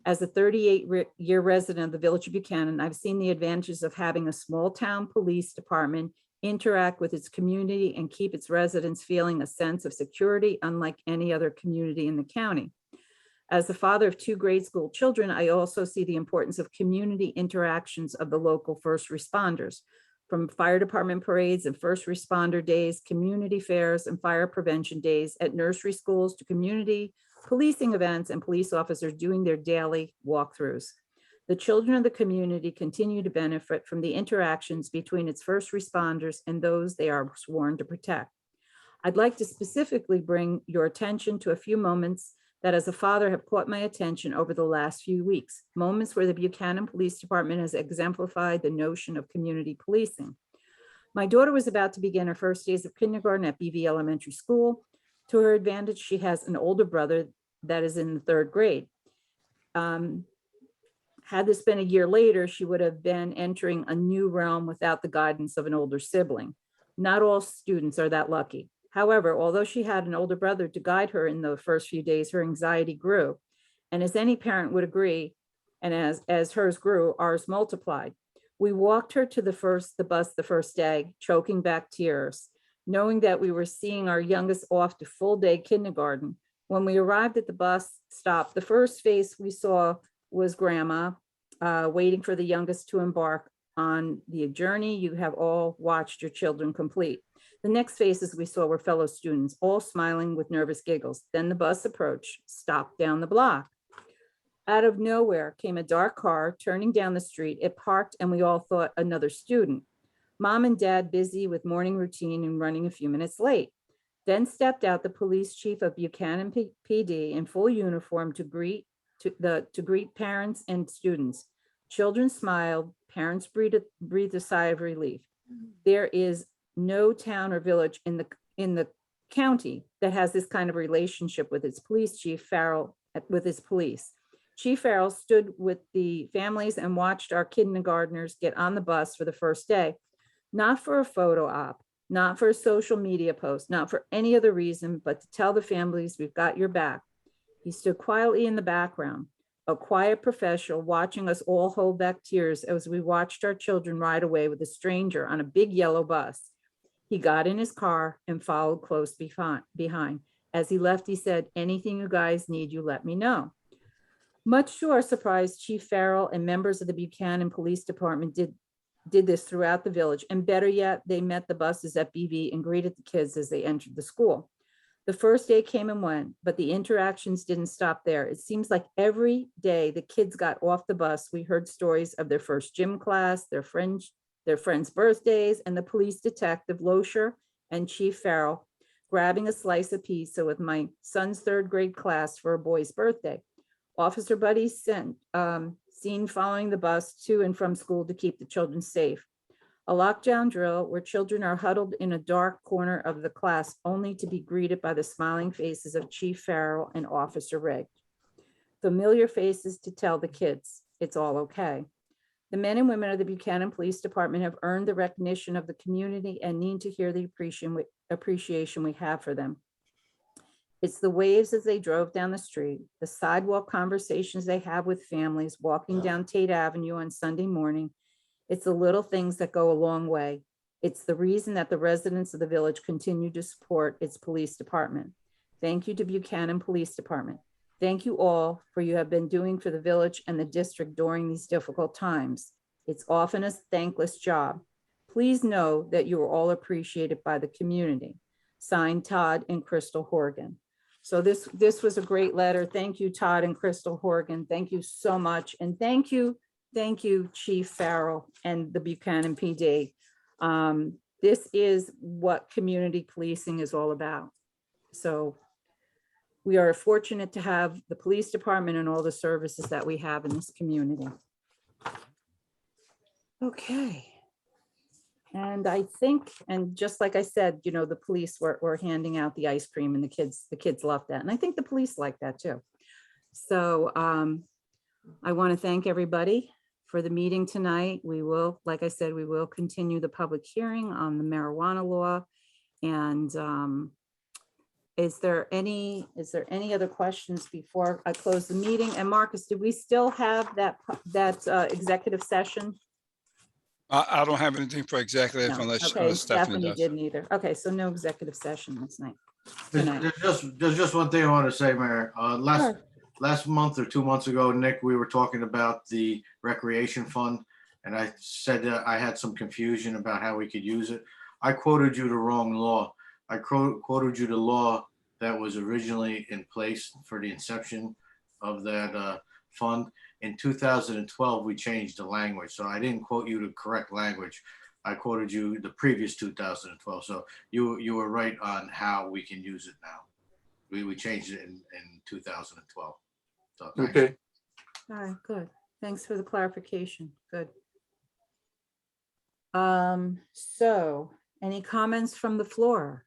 Speaker 1: As a 38-year resident of the village of Buchanan, I've seen the advantages of having a small town police department interact with its community and keep its residents feeling a sense of security unlike any other community in the county. As the father of 2 grade school children, I also see the importance of community interactions of the local first responders, from fire department parades and first responder days, community fairs and fire prevention days at nursery schools to community policing events and police officers doing their daily walkthroughs. The children of the community continue to benefit from the interactions between its first responders and those they are sworn to protect. I'd like to specifically bring your attention to a few moments that as a father have caught my attention over the last few weeks, moments where the Buchanan Police Department has exemplified the notion of community policing. My daughter was about to begin her first days of kindergarten at BV Elementary School. To her advantage, she has an older brother that is in the 3rd grade. Had this been a year later, she would have been entering a new realm without the guidance of an older sibling. Not all students are that lucky. However, although she had an older brother to guide her in the first few days, her anxiety grew. And as any parent would agree, and as hers grew, ours multiplied. We walked her to the bus the first day, choking back tears, knowing that we were seeing our youngest off to full day kindergarten. When we arrived at the bus stop, the first face we saw was Grandma, waiting for the youngest to embark on the journey you have all watched your children complete. The next faces we saw were fellow students, all smiling with nervous giggles. Then the bus approached, stopped down the block. Out of nowhere came a dark car turning down the street. It parked and we all thought another student. Mom and Dad busy with morning routine and running a few minutes late. Then stepped out the police chief of Buchanan PD in full uniform to greet to greet parents and students. Children smiled, parents breathed a sigh of relief. There is no town or village in the county that has this kind of relationship with its police chief, Farrell, with his police. Chief Farrell stood with the families and watched our kindergartners get on the bus for the first day, not for a photo op, not for a social media post, not for any other reason, but to tell the families, we've got your back. He stood quietly in the background, a quiet professional, watching us all hold back tears as we watched our children ride away with a stranger on a big yellow bus. He got in his car and followed close behind. As he left, he said, anything you guys need, you let me know. Much to our surprise, Chief Farrell and members of the Buchanan Police Department did this throughout the village. And better yet, they met the buses at BV and greeted the kids as they entered the school. The first day came and went, but the interactions didn't stop there. It seems like every day the kids got off the bus, we heard stories of their first gym class, their friends' birthdays, and the police detective Loescher and Chief Farrell grabbing a slice of pizza with my son's third grade class for a boy's birthday. Officer buddies seen following the bus to and from school to keep the children safe. A lockdown drill where children are huddled in a dark corner of the class only to be greeted by the smiling faces of Chief Farrell and Officer Rigg. Familiar faces to tell the kids it's all okay. The men and women of the Buchanan Police Department have earned the recognition of the community and need to hear the appreciation we have for them. It's the waves as they drove down the street, the sidewalk conversations they have with families walking down Tate Avenue on Sunday morning. It's the little things that go a long way. It's the reason that the residents of the village continue to support its police department. Thank you to Buchanan Police Department. Thank you all for you have been doing for the village and the district during these difficult times. It's often a thankless job. Please know that you are all appreciated by the community. Signed, Todd and Crystal Horgan. So this was a great letter. Thank you, Todd and Crystal Horgan. Thank you so much. And thank you, Chief Farrell and the Buchanan PD. This is what community policing is all about. So we are fortunate to have the police department and all the services that we have in this community. Okay. And I think, and just like I said, you know, the police were handing out the ice cream and the kids loved that. And I think the police like that too. So I want to thank everybody for the meeting tonight. We will, like I said, we will continue the public hearing on the marijuana law. And is there any other questions before I close the meeting? And Marcus, do we still have that executive session?
Speaker 5: I don't have anything for executive
Speaker 1: No.
Speaker 5: unless
Speaker 1: Okay,
Speaker 5: Stephanie
Speaker 1: Stephanie
Speaker 5: does.
Speaker 1: didn't either. Okay, so no executive session this night.
Speaker 4: There's just one thing I want to say, Mayor.
Speaker 1: Sure.
Speaker 4: Last month or 2 months ago, Nick, we were talking about the recreation fund, and I said that I had some confusion about how we could use it. I quoted you the wrong law. I quoted you the law that was originally in place for the inception of that fund. In 2012, we changed the language, so I didn't quote you the correct language. I quoted you the previous 2012, so you were right on how we can use it now. We changed it in 2012. So thanks.
Speaker 3: Okay,
Speaker 1: All right, good. Thanks for the clarification. Good. So any comments from the floor?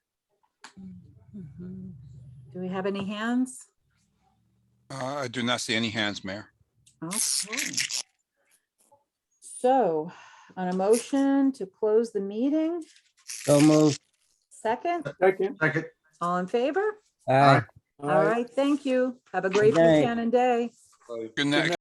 Speaker 1: Do we have any hands?
Speaker 5: I do not see any hands, Mayor.
Speaker 1: Okay. So on a motion to close the meeting,
Speaker 2: So moved.
Speaker 1: second,
Speaker 3: second.
Speaker 1: all in favor?
Speaker 2: Aye.
Speaker 1: All right, thank you. Have a great
Speaker 2: Good night.
Speaker 1: Buchanan day.
Speaker 5: Good night.